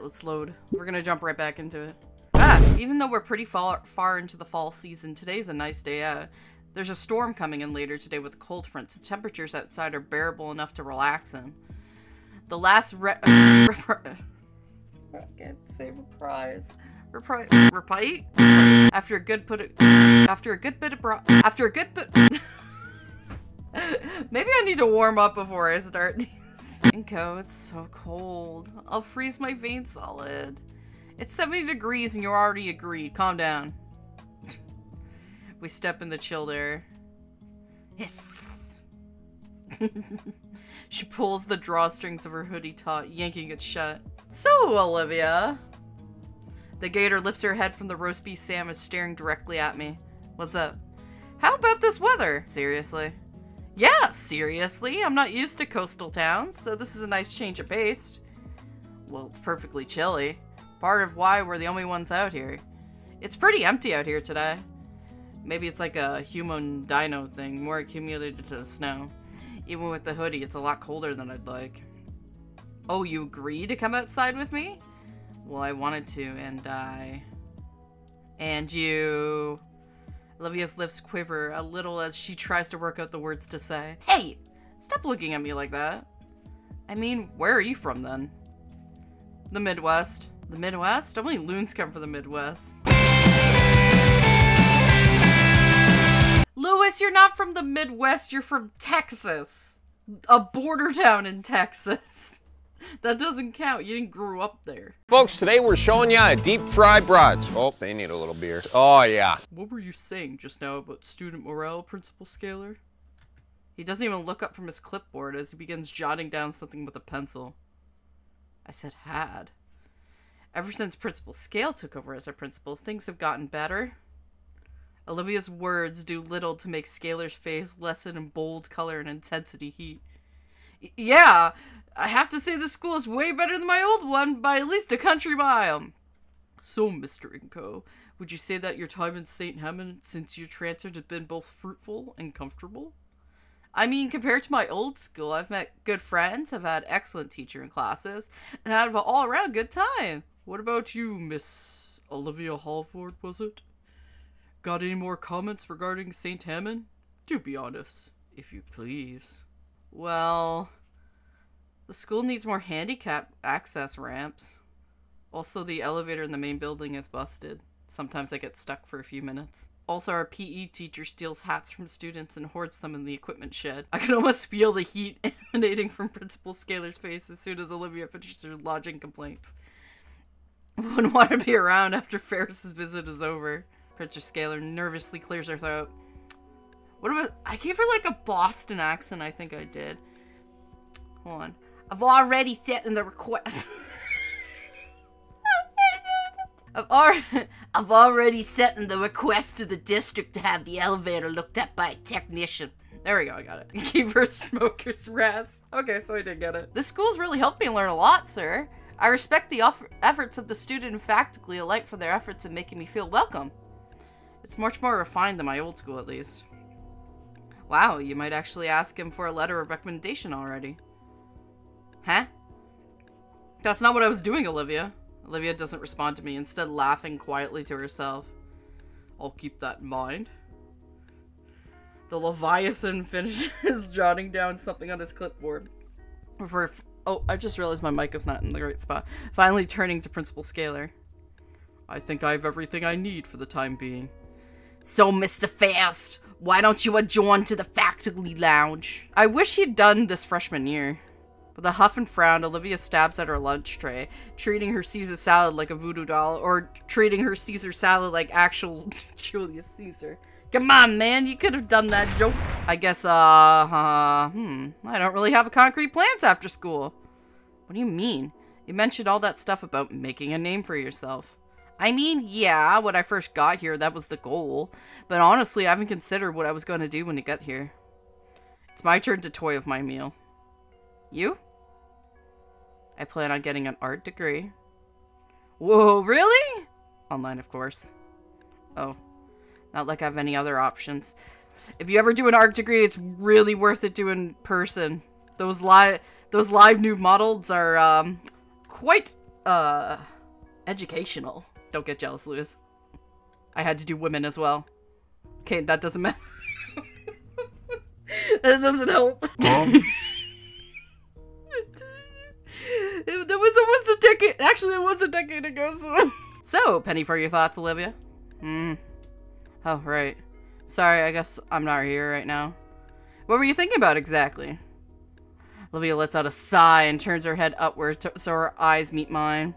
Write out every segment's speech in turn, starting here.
let's load. We're gonna jump right back into it. Ah, even though we're pretty far into the fall season, today's a nice day out. There's a storm coming in later today with a cold front, so temperatures outside are bearable enough to relax in. The last I can't say reprise. Repite? After a good bit maybe I need to warm up before I start these. Inko, it's so cold. I'll freeze my veins solid. It's 70 degrees and you're already agreed. Calm down. We step in the chilled air. Hiss. She pulls the drawstrings of her hoodie taut, yanking it shut. So, Olivia. The gator lifts her head from the roast beef sandwich, staring directly at me. What's up? How about this weather? Seriously? Yeah, seriously. I'm not used to coastal towns, so this is a nice change of pace. Well, it's perfectly chilly. Part of why we're the only ones out here. It's pretty empty out here today. Maybe it's like a human dino thing, more accumulated to the snow. Even with the hoodie, it's a lot colder than I'd like. Oh, you agree to come outside with me? Well, I wanted to, and you... Olivia's lips quiver a little as she tries to work out the words to say. Hey! Stop looking at me like that. I mean, where are you from, then? The Midwest. The Midwest? Only loons come from the Midwest. Louis, you're not from the Midwest, you're from Texas. A border town in Texas. That doesn't count. You didn't grow up there. Folks, today we're showing you a deep fried broads. Oh, they need a little beer. Oh, yeah. What were you saying just now about student morale, Principal Scalar? He doesn't even look up from his clipboard as he begins jotting down something with a pencil. I said had. Ever since Principal Scale took over as our principal, things have gotten better. Olivia's words do little to make Scalar's face lessen in bold color and intensity heat. Yeah, I have to say this school is way better than my old one by at least a country mile. So, Mr. Inko, would you say that your time in St. Hammond since you transferred has been both fruitful and comfortable? I mean, compared to my old school, I've met good friends, have had excellent teacher and classes, and had an all-around good time. What about you, Miss Olivia Hallford, was it? Got any more comments regarding St. Hammond? Do be honest, if you please. Well, the school needs more handicap access ramps. Also, the elevator in the main building is busted. Sometimes I get stuck for a few minutes. Also, our PE teacher steals hats from students and hoards them in the equipment shed. I can almost feel the heat emanating from Principal Scalar's face as soon as Olivia finishes her lodging complaints. Wouldn't want to be around after Ferris's visit is over. Principal Scalar nervously clears her throat. What about... I gave her like a Boston accent, I think I did. Hold on. I've already set in the request. I've already sent in the request to the district to have the elevator looked at by a technician. There we go, I got it. Give her smoker's rasp. Okay, so I did get it. This school's really helped me learn a lot, sir. I respect the efforts of the student and faculty alike for their efforts in making me feel welcome. It's much more refined than my old school, at least. Wow, you might actually ask him for a letter of recommendation already. Huh? That's not what I was doing, Olivia. Olivia doesn't respond to me, instead laughing quietly to herself. I'll keep that in mind. The Leviathan finishes jotting down something on his clipboard. Oh, I just realized my mic is not in the right spot. Finally turning to Principal Scalar. I think I have everything I need for the time being. So, Mr. Fast, why don't you adjourn to the faculty lounge? I wish he'd done this freshman year. With a huff and frown, Olivia stabs at her lunch tray, treating her Caesar salad like a voodoo doll, or treating her Caesar salad like actual Julius Caesar. Come on, man, you could have done that joke. I guess, I don't really have concrete plans after school. What do you mean? You mentioned all that stuff about making a name for yourself. I mean, yeah, when I first got here, that was the goal. But honestly, I haven't considered what I was going to do when I get here. It's my turn to toy with my meal. You? I plan on getting an art degree. Whoa, really? Online, of course. Oh, not like I have any other options. If you ever do an art degree, it's really worth it doing in person. Those live new models are, quite educational. Don't get jealous, Lewis. I had to do women as well. Okay, that doesn't matter. That doesn't help. That was almost a decade. Actually, it was a decade ago. So, penny for your thoughts, Olivia. Oh, right. Sorry, I guess I'm not here right now. What were you thinking about exactly? Olivia lets out a sigh and turns her head upward so her eyes meet mine.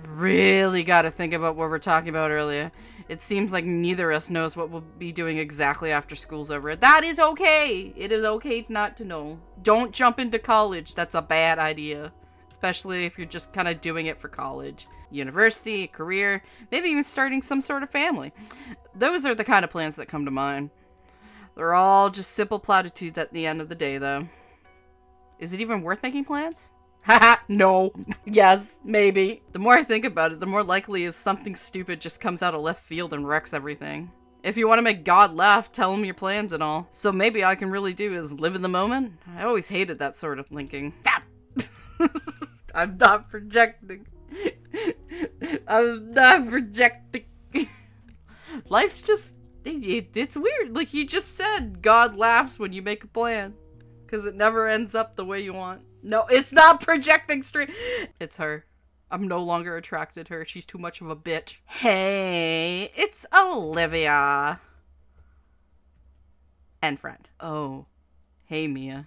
Really gotta think about what we're talking about earlier. It seems like neither of us knows what we'll be doing exactly after school's over. That is okay! It is okay not to know. Don't jump into college. That's a bad idea. Especially if you're just kind of doing it for college. University, career, maybe even starting some sort of family. Those are the kind of plans that come to mind. They're all just simple platitudes at the end of the day, though. Is it even worth making plans? Haha, no. Yes, maybe. The more I think about it, the more likely is something stupid just comes out of left field and wrecks everything. If you want to make God laugh, tell him your plans and all. So maybe all I can really do is live in the moment? I always hated that sort of thinking. Stop! I'm not projecting. I'm not projecting. Life's just... it's weird. Like you just said, God laughs when you make a plan. Because it never ends up the way you want. No, it's not projecting straight. It's her. I'm no longer attracted to her. She's too much of a bitch. Hey, it's Olivia. And friend. Oh. Hey, Mia.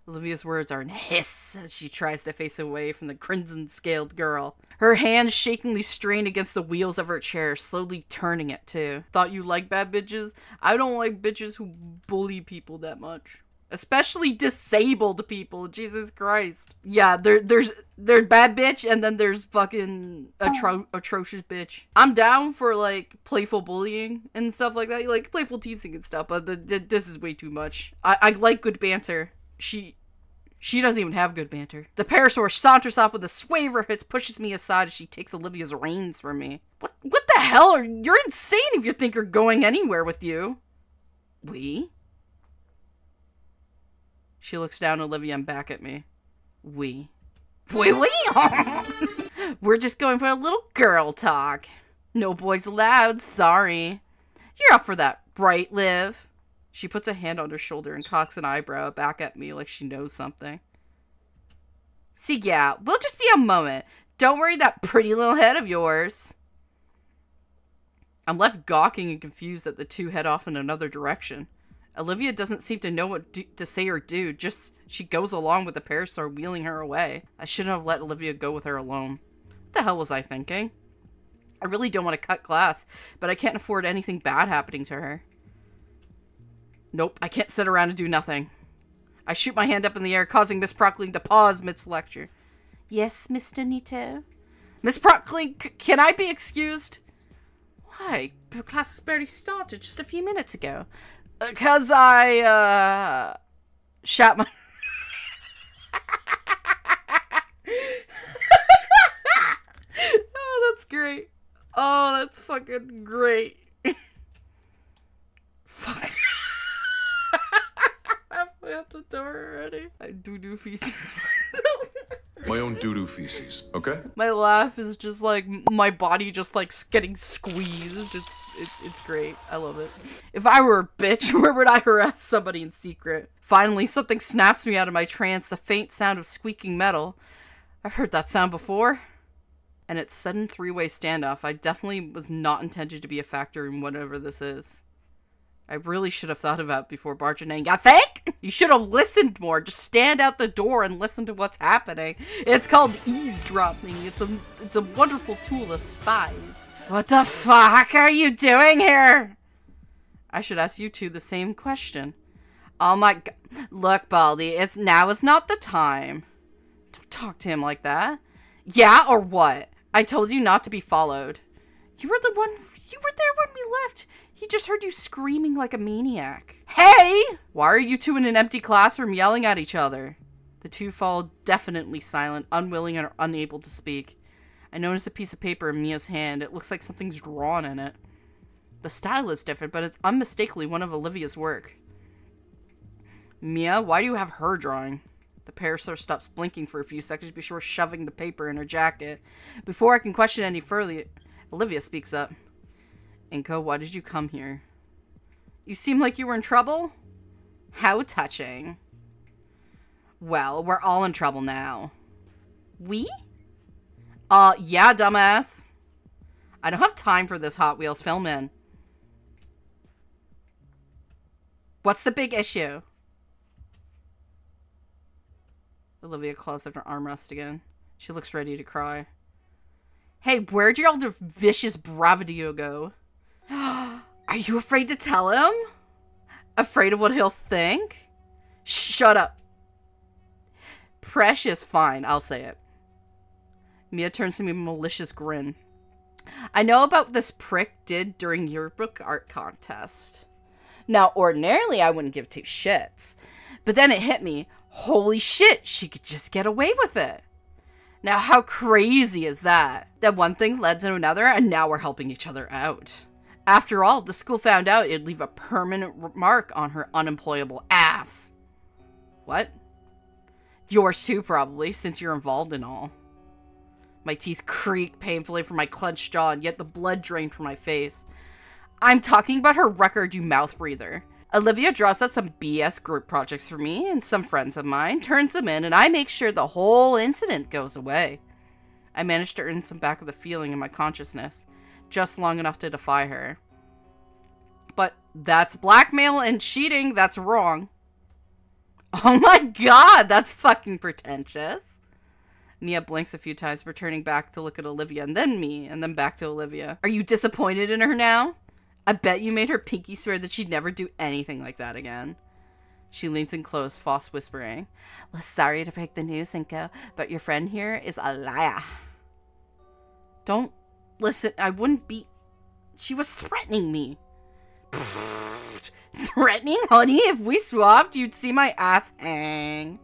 Olivia's words are in hiss as she tries to face away from the crimson-scaled girl. Her hands shakingly strain against the wheels of her chair, slowly turning it too. Thought you liked bad bitches? I don't like bitches who bully people that much. Especially disabled people. Jesus Christ. Yeah, there's bad bitch and then there's fucking atrocious bitch. I'm down for like playful bullying and stuff like that. Like playful teasing and stuff, but this is way too much. I like good banter. She doesn't even have good banter. The parasaur saunters up with a sway of her hips, pushes me aside as she takes Olivia's reins from me. What the hell? You're insane if you think you're going anywhere with you. We? She looks down at Olivia and back at me. We. We're just going for a little girl talk. No boys allowed, sorry. You're up for that, right, Liv? She puts a hand on her shoulder and cocks an eyebrow back at me like she knows something. See, yeah, we'll just be a moment. Don't worry that pretty little head of yours. I'm left gawking and confused that the two head off in another direction. Olivia doesn't seem to know what to say or do, just she goes along with the parasaur wheeling her away. I shouldn't have let Olivia go with her alone. What the hell was I thinking? I really don't want to cut class, but I can't afford anything bad happening to her. Nope, I can't sit around and do nothing. I shoot my hand up in the air, causing Miss Prockling to pause mid-lecture. Yes, Mr. Nito? Miss Prockling, can I be excused? Why? Class has barely started just a few minutes ago. Because I, shot my... Oh, that's great. Oh, that's fucking great. Fuck. Halfway out the door already. I doo-doo feces. My own doo-doo feces, okay? My laugh is just like, my body just like getting squeezed. It's great. I love it. If I were a bitch, where would I harass somebody in secret? Finally, something snaps me out of my trance, the faint sound of squeaking metal. I've heard that sound before. And its sudden three-way standoff, I definitely was not intended to be a factor in whatever this is. I really should have thought about it before barging in. You think? You should have listened more. Just stand out the door and listen to what's happening. It's called eavesdropping. It's a wonderful tool of spies. What the fuck are you doing here? I should ask you two the same question. Oh my god. Look, Baldy, now is not the time. Don't talk to him like that. Yeah, or what? I told you not to be followed. You were there when we left. He just heard you screaming like a maniac. Hey! Why are you two in an empty classroom yelling at each other? The two fall definitely silent, unwilling and unable to speak. I notice a piece of paper in Mia's hand. It looks like something's drawn in it. The style is different, but it's unmistakably one of Olivia's work. Mia, why do you have her drawing? The pair sort of stops blinking for a few seconds before shoving the paper in her jacket. Before I can question any further, Olivia speaks up. Inko, why did you come here? You seem like you were in trouble? How touching. Well, we're all in trouble now. We? Yeah, dumbass. I don't have time for this Hot Wheels film in. What's the big issue? Olivia claws at her armrest again. She looks ready to cry. Hey, where'd your elder vicious bravado go? Are you afraid to tell him? Afraid of what he'll think? Shut up. Precious, fine, I'll say it. Mia turns to me with a malicious grin. I know about what this prick did during yearbook art contest. Now, ordinarily, I wouldn't give two shits. But then it hit me. Holy shit, she could just get away with it. Now, how crazy is that? That one thing's led to another, and now we're helping each other out. After all, the school found out it'd leave a permanent mark on her unemployable ass. What? Yours too, probably, since you're involved in all. My teeth creak painfully from my clenched jaw, and yet the blood drained from my face. I'm talking about her record, you mouth breather. Olivia draws up some BS group projects for me and some friends of mine, turns them in, and I make sure the whole incident goes away. I managed to earn some back of the feeling in my consciousness, just long enough to defy her. But that's blackmail and cheating, that's wrong. Oh my god, that's fucking pretentious. Mia blinks a few times, returning back to look at Olivia, and then me, and then back to Olivia. Are you disappointed in her now? I bet you made her pinky swear that she'd never do anything like that again. She leans in close, false whispering. Well, sorry to break the news, Inko, but your friend here is a liar. Don't listen, I wouldn't be... She was threatening me. Threatening, honey? If we swapped, you'd see my ass hang.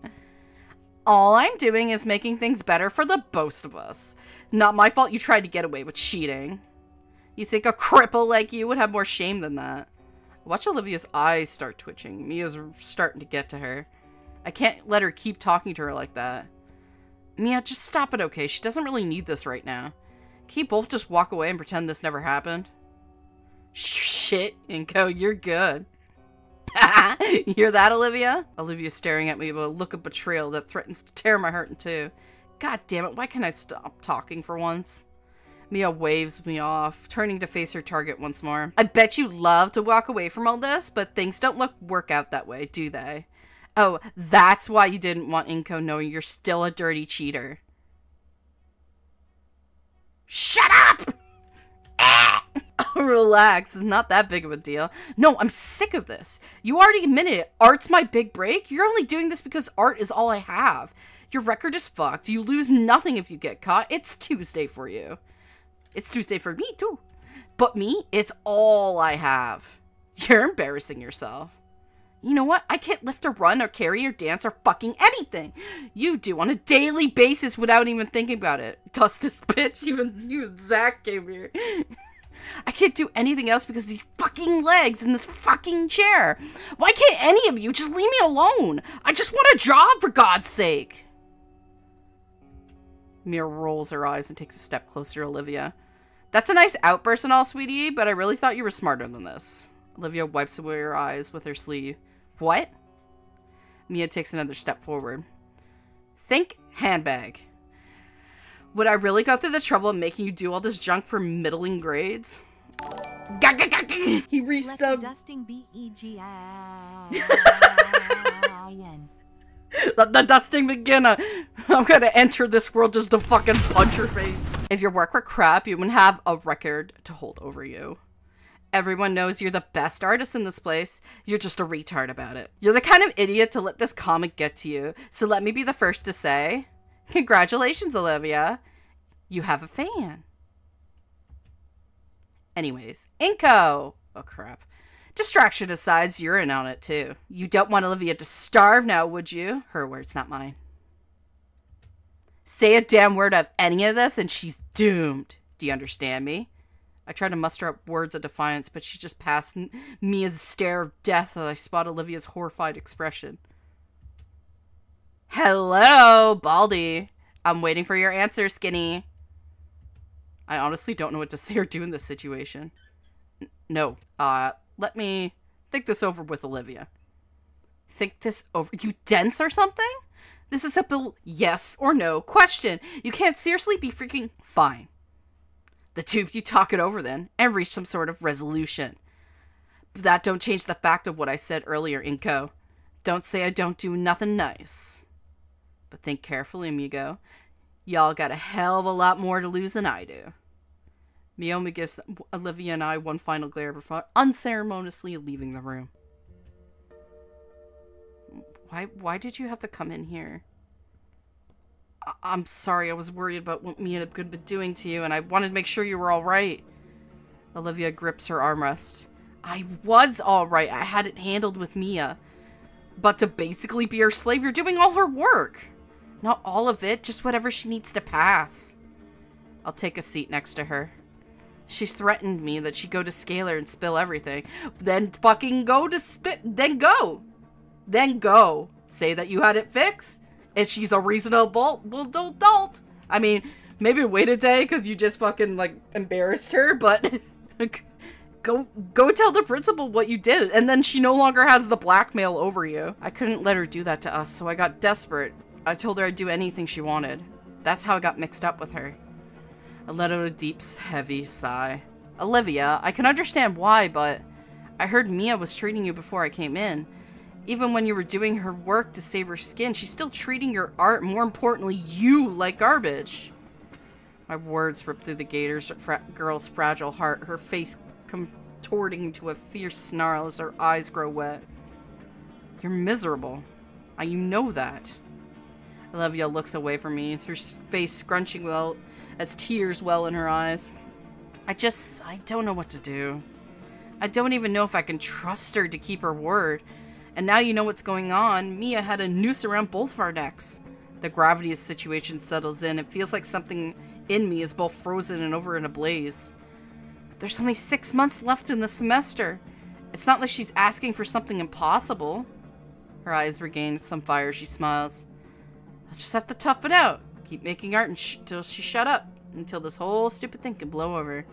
All I'm doing is making things better for the both of us. Not my fault you tried to get away with cheating. You think a cripple like you would have more shame than that? Watch Olivia's eyes start twitching. Mia's starting to get to her. I can't let her keep talking to her like that. Mia, just stop it, okay? She doesn't really need this right now. Can you both just walk away and pretend this never happened? Shit, Inko, you're good. You hear that, Olivia? Olivia's staring at me with a look of betrayal that threatens to tear my heart in two. God damn it, why can't I stop talking for once? Mia waves me off, turning to face her target once more. I bet you love to walk away from all this, but things don't work out that way, do they? Oh, that's why you didn't want Inko knowing you're still a dirty cheater. Shut up! Relax, it's not that big of a deal. No, I'm sick of this. You already admitted it. Art's my big break. You're only doing this because art is all I have. Your record is fucked. You lose nothing if you get caught. It's Tuesday for you. It's Tuesday for me, too. But me, it's all I have. You're embarrassing yourself. You know what? I can't lift or run or carry or dance or fucking anything. You do on a daily basis without even thinking about it. Dust this bitch. Even you and Zach came here. I can't do anything else because of these fucking legs in this fucking chair. Why can't any of you just leave me alone? I just want a job, for God's sake. Mia rolls her eyes and takes a step closer to Olivia. That's a nice outburst and all, sweetie, but I really thought you were smarter than this. Olivia wipes away her eyes with her sleeve. What? Mia takes another step forward. Think handbag. Would I really go through the trouble of making you do all this junk for middling grades? He resubbed. Dusting B-E-G-I-N. Let the dusting begin. I'm gonna enter this world just to fucking punch your face. If your work were crap, you wouldn't have a record to hold over you. Everyone knows you're the best artist in this place. You're just a retard about it. You're the kind of idiot to let this comic get to you. So let me be the first to say, congratulations, Olivia. You have a fan. Anyways, Inko. Oh, crap. Distraction aside, you're in on it, too. You don't want Olivia to starve now, would you? Her words, not mine. Say a damn word of any of this and she's doomed. Do you understand me? I try to muster up words of defiance, but she just passed me as a stare of death as I spot Olivia's horrified expression. Hello, Baldy. I'm waiting for your answer, Skinny. I honestly don't know what to say or do in this situation. No. Let me think this over with Olivia. Think this over? You dense or something? This is a yes or no question. You can't seriously be freaking fine. The two of you talk it over then and reach some sort of resolution. But that don't change the fact of what I said earlier, Inko. Don't say I don't do nothing nice. But think carefully, amigo. Y'all got a hell of a lot more to lose than I do. Miyomi gives Olivia and I one final glare before unceremoniously leaving the room. Why did you have to come in here? I'm sorry, I was worried about what Mia could be doing to you, and I wanted to make sure you were alright. Olivia grips her armrest. I was alright, I had it handled with Mia. But to basically be her slave, you're doing all her work. Not all of it, just whatever she needs to pass. I'll take a seat next to her. She's threatened me that she'd go to Scalar and spill everything. Then fucking go to then go. Then go. Say that you had it fixed. If she's a reasonable adult. I mean, maybe wait a day because you just fucking, like, embarrassed her, but go tell the principal what you did, and then she no longer has the blackmail over you. I couldn't let her do that to us, so I got desperate. I told her I'd do anything she wanted. That's how I got mixed up with her. I let out a deep, heavy sigh. Olivia, I can understand why, but I heard Mia was treating you before I came in. Even when you were doing her work to save her skin, she's still treating your art, more importantly, you, like garbage. My words ripped through the girl's fragile heart, her face contorting into a fierce snarl as her eyes grow wet. You're miserable. You know that. Olivia looks away from me, her face scrunching well as tears well in her eyes. I don't know what to do. I don't even know if I can trust her to keep her word. And now you know what's going on. Mia had a noose around both of our necks. The gravity of the situation settles in. It feels like something in me is both frozen and over in a blaze. There's only 6 months left in the semester. It's not like she's asking for something impossible. Her eyes regain some fire. She smiles. I'll just have to tough it out. Keep making art until she shut up. Until this whole stupid thing can blow over.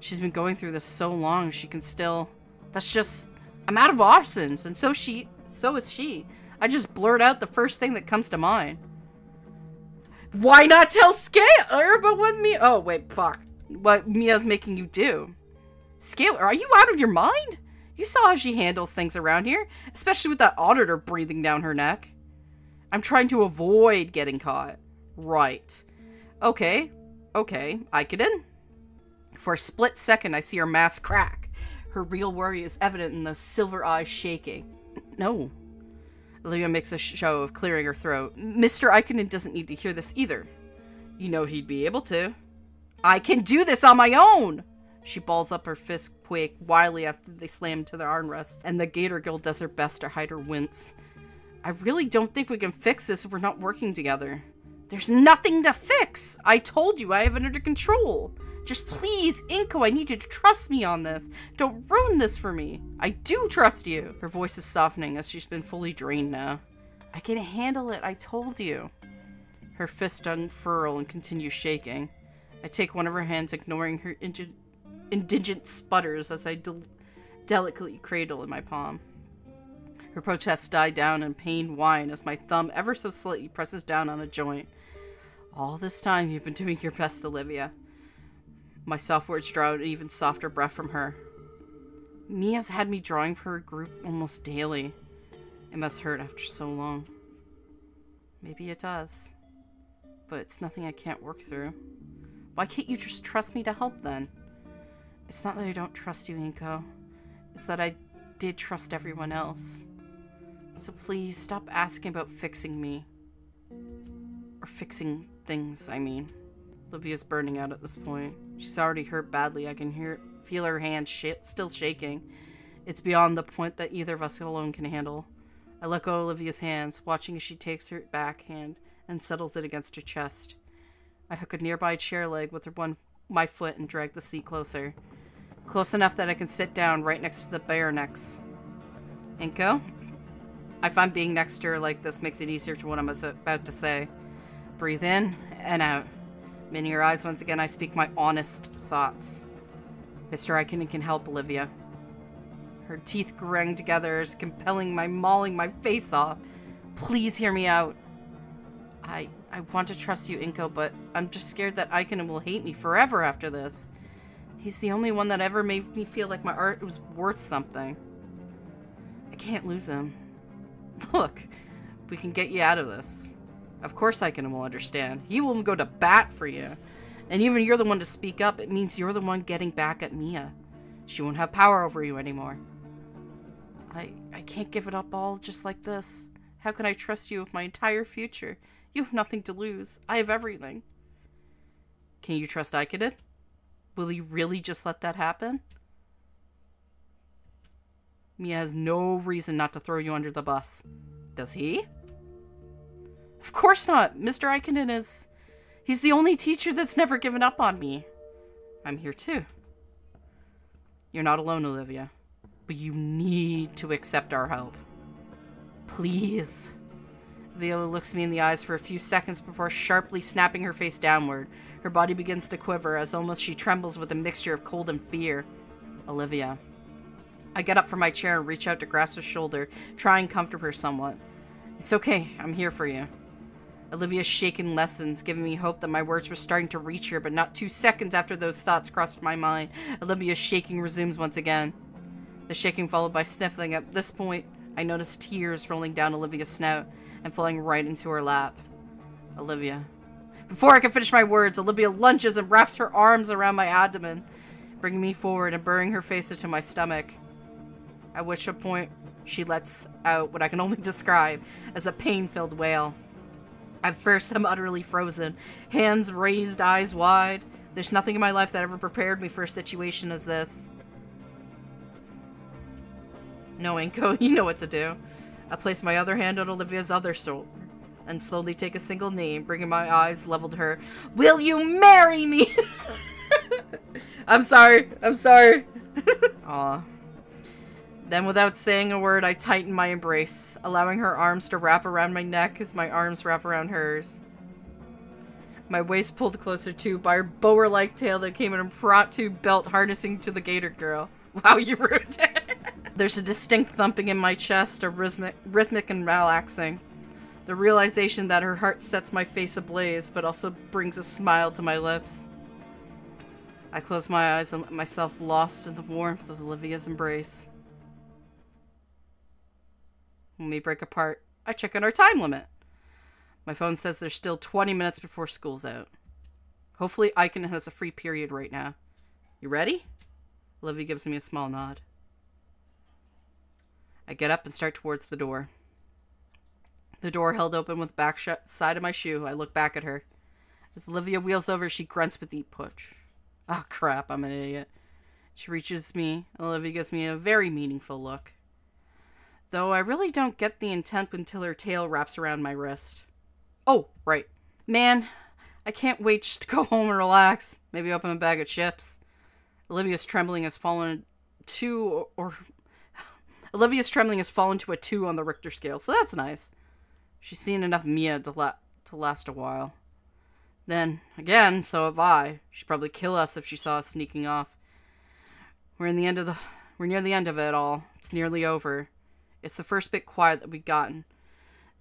She's been going through this so long, she can still... That's just... I'm out of options, and so is she. I just blurt out the first thing that comes to mind. Why not tell Scalar about what Mia... Oh, wait, fuck. What Mia's making you do. Scalar, are you out of your mind? You saw how she handles things around here, especially with that auditor breathing down her neck. I'm trying to avoid getting caught. Right. Okay, I get in. For a split second, I see her mask crack. Her real worry is evident in those silver eyes shaking. No. Olivia makes a show of clearing her throat. Mr. Ikonen doesn't need to hear this either. You know he'd be able to. I can do this on my own! She balls up her fist quick, wildly after they slam to their armrest, and the Gator Girl does her best to hide her wince. I really don't think we can fix this if we're not working together. There's nothing to fix! I told you I have it under control! Just please, Inko, I need you to trust me on this. Don't ruin this for me. I do trust you. Her voice is softening as she's been fully drained now. I can handle it, I told you. Her fists unfurl and continue shaking. I take one of her hands, ignoring her indigent sputters as I delicately cradle in my palm. Her protests die down and pain whine as my thumb ever so slightly presses down on a joint. All this time you've been doing your best, Olivia. My soft words draw an even softer breath from her. Mia's had me drawing for her group almost daily. It must hurt after so long. Maybe it does. But it's nothing I can't work through. Why can't you just trust me to help then? It's not that I don't trust you, Inko. It's that I did trust everyone else. So please stop asking about fixing me. Or fixing things, I mean. Olivia's burning out at this point. She's already hurt badly. I can feel her hand still shaking. It's beyond the point that either of us alone can handle. I let go of Olivia's hands, watching as she takes her back hand and settles it against her chest. I hook a nearby chair leg with my foot and drag the seat closer. Close enough that I can sit down right next to the bare necks. Inko? I find being next to her like this makes it easier to what I'm about to say. Breathe in and out. Minning her eyes once again, I speak my honest thoughts. Mr. Ikonen can help Olivia. Her teeth grang together as compelling my mauling my face off. Please hear me out. I want to trust you, Inko, but I'm just scared that Ikonen will hate me forever after this. He's the only one that ever made me feel like my art was worth something. I can't lose him. Look, we can get you out of this. Of course Ikonen will understand. He will go to bat for you. And even you're the one to speak up, it means you're the one getting back at Mia. She won't have power over you anymore. I can't give it up all just like this. How can I trust you with my entire future? You have nothing to lose. I have everything. Can you trust Ikonen? Will he really just let that happen? Mia has no reason not to throw you under the bus. Does he? Of course not. Mr. Ikonen is... He's the only teacher that's never given up on me. I'm here too. You're not alone, Olivia. But you need to accept our help. Please. Viola looks me in the eyes for a few seconds before sharply snapping her face downward. Her body begins to quiver as almost she trembles with a mixture of cold and fear. Olivia. I get up from my chair and reach out to grasp her shoulder, try and comfort her somewhat. It's okay, I'm here for you. Olivia's shaking lessens, giving me hope that my words were starting to reach her, but not 2 seconds after those thoughts crossed my mind, Olivia's shaking resumes once again. The shaking followed by sniffling. At this point, I notice tears rolling down Olivia's snout and falling right into her lap. Olivia. Before I can finish my words, Olivia lunges and wraps her arms around my abdomen, bringing me forward and burying her face into my stomach. At which point, she lets out what I can only describe as a pain-filled wail. At first, I'm utterly frozen, hands raised, eyes wide. There's nothing in my life that ever prepared me for a situation as this. No, Inko, you know what to do. I place my other hand on Olivia's other shoulder and slowly take a single knee, bringing my eyes leveled to her. Will you marry me? I'm sorry. Aw. Then without saying a word, I tighten my embrace, allowing her arms to wrap around my neck as my arms wrap around hers. My waist pulled closer too by her bower-like tail that came in a impromptu belt harnessing to the gator girl. Wow, you ruined it. There's a distinct thumping in my chest, a rhythmic and relaxing. The realization that her heart sets my face ablaze, but also brings a smile to my lips. I close my eyes and let myself lost in the warmth of Olivia's embrace. When we break apart, I check on our time limit. My phone says there's still 20 minutes before school's out. Hopefully Ikonen has a free period right now. You ready? Olivia gives me a small nod. I get up and start towards the door. The door held open with the back side of my shoe. I look back at her. As Olivia wheels over, she grunts with deep push. Oh crap, I'm an idiot. She reaches me, and Olivia gives me a very meaningful look. Though I really don't get the intent until her tail wraps around my wrist. Oh, right. Man, I can't wait just to go home and relax. Maybe open a bag of chips. Olivia's trembling has fallen to a 2 on the Richter scale, so that's nice. She's seen enough Mia to last a while. Then, again, so have I. She'd probably kill us if she saw us sneaking off. We're near the end of it all. It's nearly over. It's the first bit quiet that we've gotten.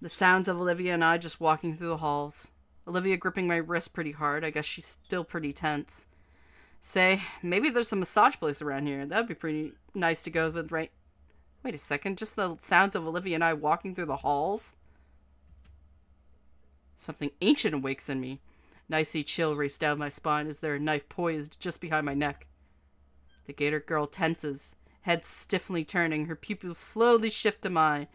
The sounds of Olivia and I just walking through the halls. Olivia gripping my wrist pretty hard. I guess she's still pretty tense. Say, maybe there's a massage place around here. That'd be pretty nice to go with, right? Wait a second, just the sounds of Olivia and I walking through the halls? Something ancient awakes in me. An icy chill races down my spine as there a knife poised just behind my neck. The gator girl tenses, head stiffly turning, her pupils slowly shift to mine,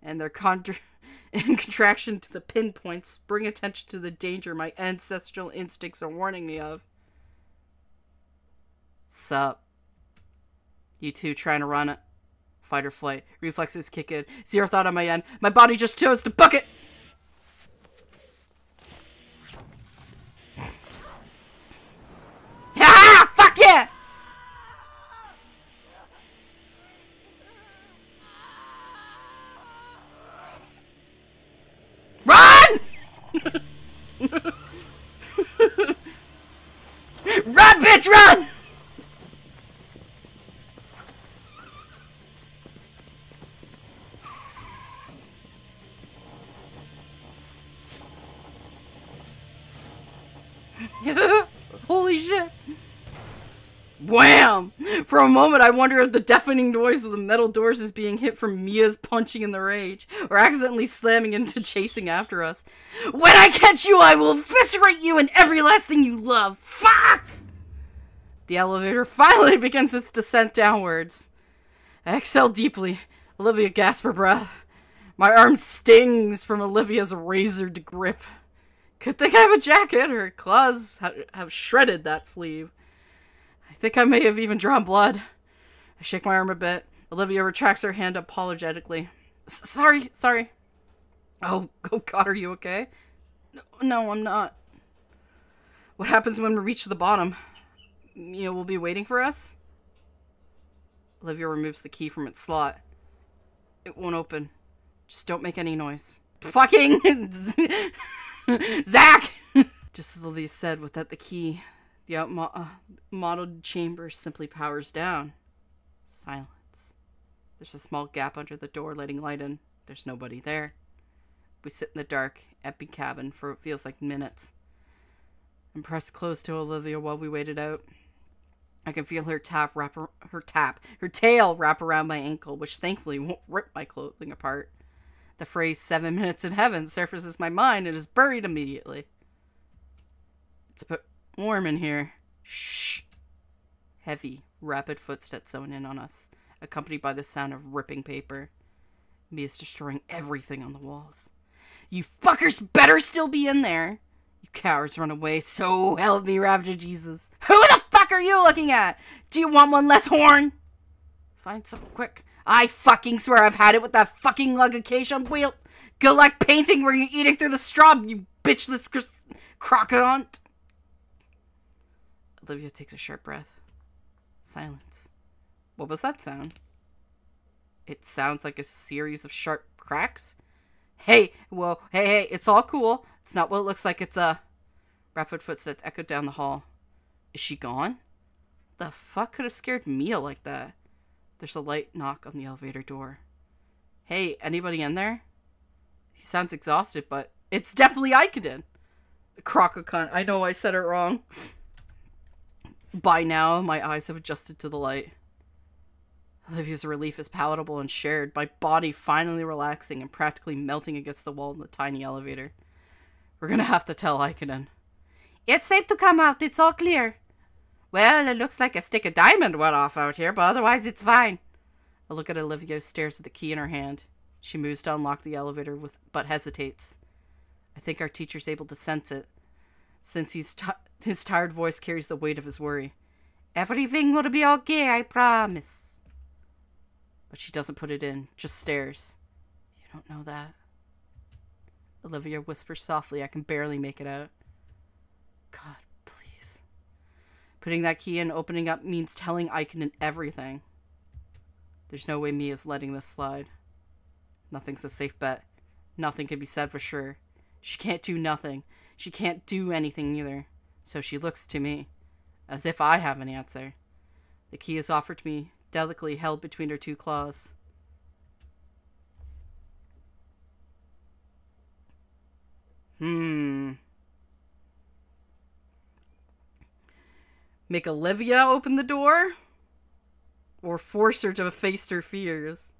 and their contraction to the pinpoints bring attention to the danger my ancestral instincts are warning me of. Sup? You two trying to run it? Fight or flight. Reflexes kick in. Zero thought on my end. My body just chose to book it! Ah! Fuck yeah! Let's run! Holy shit. Wham! For a moment, I wonder if the deafening noise of the metal doors is being hit from Mia's punching in the rage, or accidentally slamming into chasing after us. When I catch you, I will eviscerate you and every last thing you love! Fuck! The elevator finally begins its descent downwards. I exhale deeply. Olivia gasps for breath. My arm stings from Olivia's razored grip. Good thing I have a jacket. Her claws have shredded that sleeve. I think I may have even drawn blood. I shake my arm a bit. Olivia retracts her hand apologetically. Sorry. Oh God, are you okay? No, I'm not. What happens when we reach the bottom? Mia will be waiting for us? Olivia removes the key from its slot. It won't open. Just don't make any noise. Fucking Zach! Just as Olivia said, without the key, the outmoded chamber simply powers down. Silence. There's a small gap under the door letting light in. There's nobody there. We sit in the dark, empty cabin for what feels like minutes. I'm pressed close to Olivia while we wait it out. I can feel her tail wrap around my ankle, which thankfully won't rip my clothing apart. The phrase 7 minutes in heaven surfaces in my mind and is buried immediately. It's a bit warm in here. Shh. Heavy, rapid footsteps zone in on us, accompanied by the sound of ripping paper. Mia's destroying everything on the walls. You fuckers better still be in there. You cowards run away, so help me, Ravager Jesus. Who the fuck are you looking at? Do you want one less horn? Find some quick. I fucking swear I've had it with that fucking location wheel. Good luck painting where you're eating through the straw, you bitchless crocodont. Olivia takes a sharp breath. Silence. What was that sound? It sounds like a series of sharp cracks. Hey, whoa, hey, it's all cool. It's not what it looks like. It's rapid footsteps echoed down the hall. Is she gone? The fuck could have scared Mia like that? There's a light knock on the elevator door. Hey, anybody in there? He sounds exhausted, but it's definitely Iadakan. The crocodile. I know I said it wrong. By now, my eyes have adjusted to the light. Olivia's relief is palatable and shared, my body finally relaxing and practically melting against the wall in the tiny elevator. We're gonna have to tell Iadakan. It's safe to come out, it's all clear. Well, it looks like a stick of diamond went off out here, but otherwise it's fine. I look at Olivia, who stares at the key in her hand. She moves to unlock the elevator, but hesitates. I think our teacher's able to sense it, since his tired voice carries the weight of his worry. Everything will be okay, I promise. But she doesn't put it in, just stares. You don't know that. Olivia whispers softly. I can barely make it out. God, please. Putting that key in, opening up, means telling Iadakan everything. There's no way Mia's letting this slide. Nothing's a safe bet. Nothing can be said for sure. She can't do nothing. She can't do anything either. So she looks to me, as if I have an answer. The key is offered to me, delicately held between her two claws. Make Olivia open the door? Or force her to face her fears?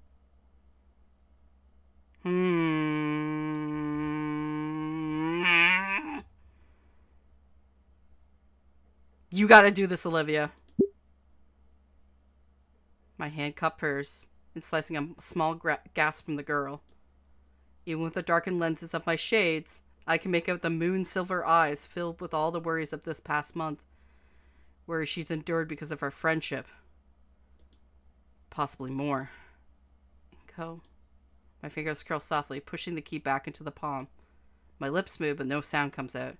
You gotta do this, Olivia. My hand cupped hers, and slicing a small gasp from the girl. Even with the darkened lenses of my shades, I can make out the moon-silver eyes filled with all the worries of this past month. Worries she's endured because of our friendship. Possibly more. Go. My fingers curl softly, pushing the key back into the palm. My lips move, but no sound comes out.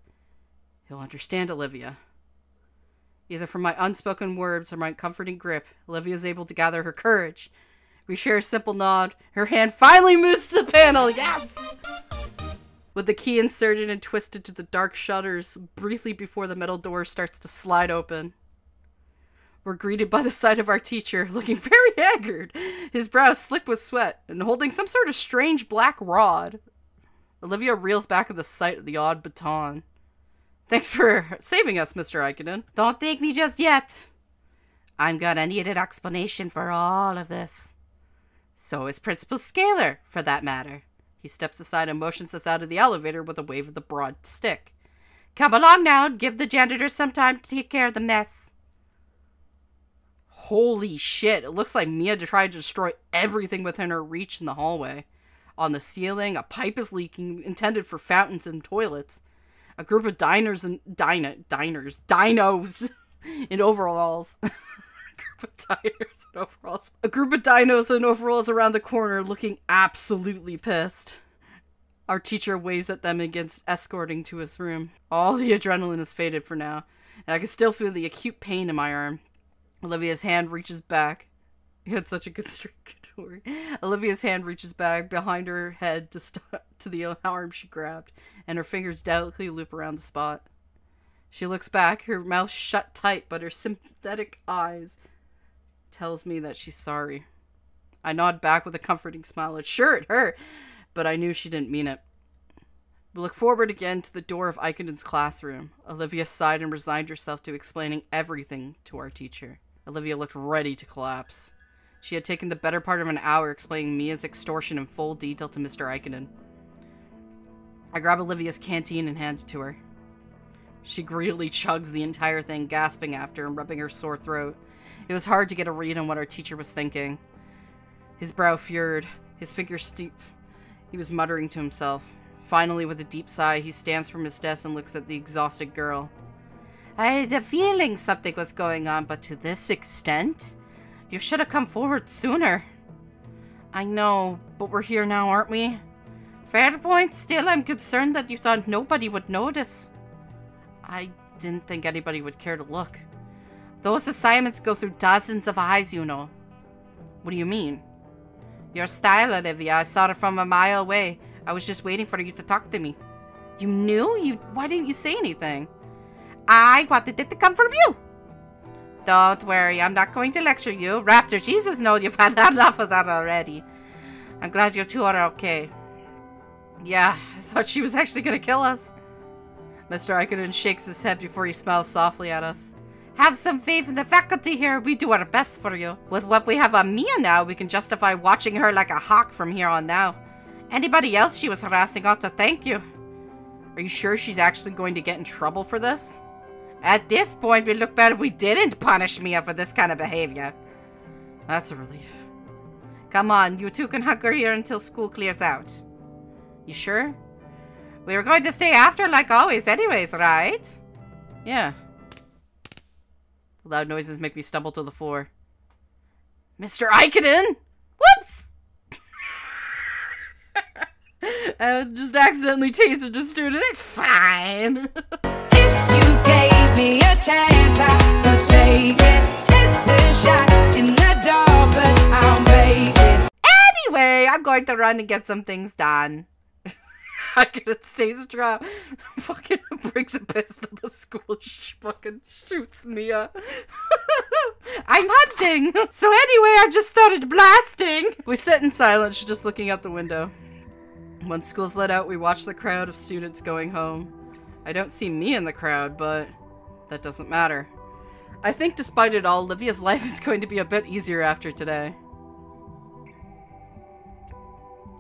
He'll understand, Olivia. Either from my unspoken words or my comforting grip, Olivia is able to gather her courage. We share a simple nod. Her hand finally moves to the panel. Yes! With the key inserted and twisted to the dark shutters briefly before the metal door starts to slide open. We're greeted by the sight of our teacher, looking very haggard, his brow slick with sweat, and holding some sort of strange black rod. Olivia reels back at the sight of the odd baton. Thanks for saving us, Mr. Iadakan. Don't thank me just yet. I'm gonna need an explanation for all of this. So is Principal Scalar, for that matter. He steps aside and motions us out of the elevator with a wave of the broad stick. Come along now and give the janitor some time to take care of the mess. Holy shit, it looks like Mia tried to destroy everything within her reach in the hallway. On the ceiling, a pipe is leaking, intended for fountains and toilets. A group of dinos in overalls. A group of dinos in overalls around the corner looking absolutely pissed. Our teacher waves at them against escorting to his room. All the adrenaline has faded for now, and I can still feel the acute pain in my arm. Olivia's hand reaches back. You had such a good streak. Olivia's hand reaches back behind her head to the arm she grabbed, and her fingers delicately loop around the spot. She looks back, her mouth shut tight, but her sympathetic eyes tells me that she's sorry. I nod back with a comforting smile. Sure, it hurt, but I knew she didn't mean it. We look forward again to the door of Ikeden's classroom. Olivia sighed and resigned herself to explaining everything to our teacher. Olivia looked ready to collapse. She had taken the better part of an hour explaining Mia's extortion in full detail to Mr. Iadakan. I grab Olivia's canteen and hand it to her. She greedily chugs the entire thing, gasping after and rubbing her sore throat. It was hard to get a read on what our teacher was thinking. His brow furrowed, his fingers steep. He was muttering to himself. Finally, with a deep sigh, he stands from his desk and looks at the exhausted girl. I had a feeling something was going on, but to this extent? You should have come forward sooner. I know, but we're here now, aren't we? Fair point. Still, I'm concerned that you thought nobody would notice. I didn't think anybody would care to look. Those assignments go through dozens of eyes, you know. What do you mean? Your style, Olivia. I saw it from a mile away. I was just waiting for you to talk to me. You knew? Why didn't you say anything? I wanted it to come from you. Don't worry, I'm not going to lecture you. Raptor, Jesus knows you've had enough of that already. I'm glad you two are okay. Yeah, I thought she was actually going to kill us. Mr. Iadakan shakes his head before he smiles softly at us. Have some faith in the faculty here. We do our best for you. With what we have on Mia now, we can justify watching her like a hawk from here on now. Anybody else she was harassing ought to thank you. Are you sure she's actually going to get in trouble for this? At this point, we'd look bad if we didn't punish Mia for this kind of behavior. That's a relief. Come on, you two can hunker here until school clears out. You sure? We were going to stay after like always anyways, right? Yeah. The loud noises make me stumble to the floor. Mr. Iadakan! Whoops! And just accidentally tasered a student. It's fine. If you gave me a chance, I would take it. It's a shot in the dark, but I'll make it. Anyway, I'm going to run and get some things done. Iadakan stays around. Fucking brings a pistol to school. Fucking shoots Mia. I'm hunting. So anyway, I just started blasting. We sit in silence, just looking out the window. When school's let out, we watch the crowd of students going home. I don't see me in the crowd, but that doesn't matter. I think despite it all, Olivia's life is going to be a bit easier after today.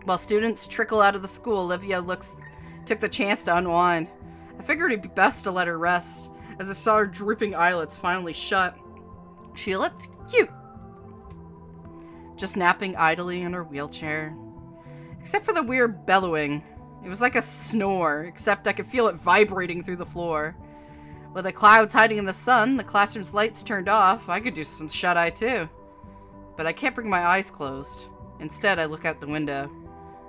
While students trickle out of the school, Olivia took the chance to unwind. I figured it'd be best to let her rest, as I saw her drooping eyelids finally shut. She looked cute. Just napping idly in her wheelchair. Except for the weird bellowing. It was like a snore, except I could feel it vibrating through the floor. With the clouds hiding in the sun, the classroom's lights turned off, I could do some shut-eye too. But I can't bring my eyes closed. Instead, I look out the window.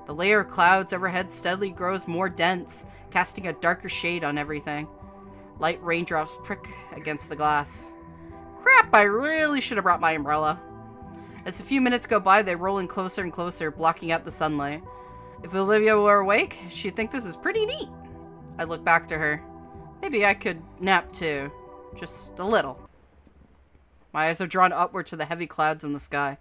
The layer of clouds overhead steadily grows more dense, casting a darker shade on everything. Light raindrops prick against the glass. Crap, I really should have brought my umbrella. As a few minutes go by, they roll in closer and closer, blocking out the sunlight. If Olivia were awake, she'd think this is pretty neat. I look back to her. Maybe I could nap too. Just a little. My eyes are drawn upward to the heavy clouds in the sky.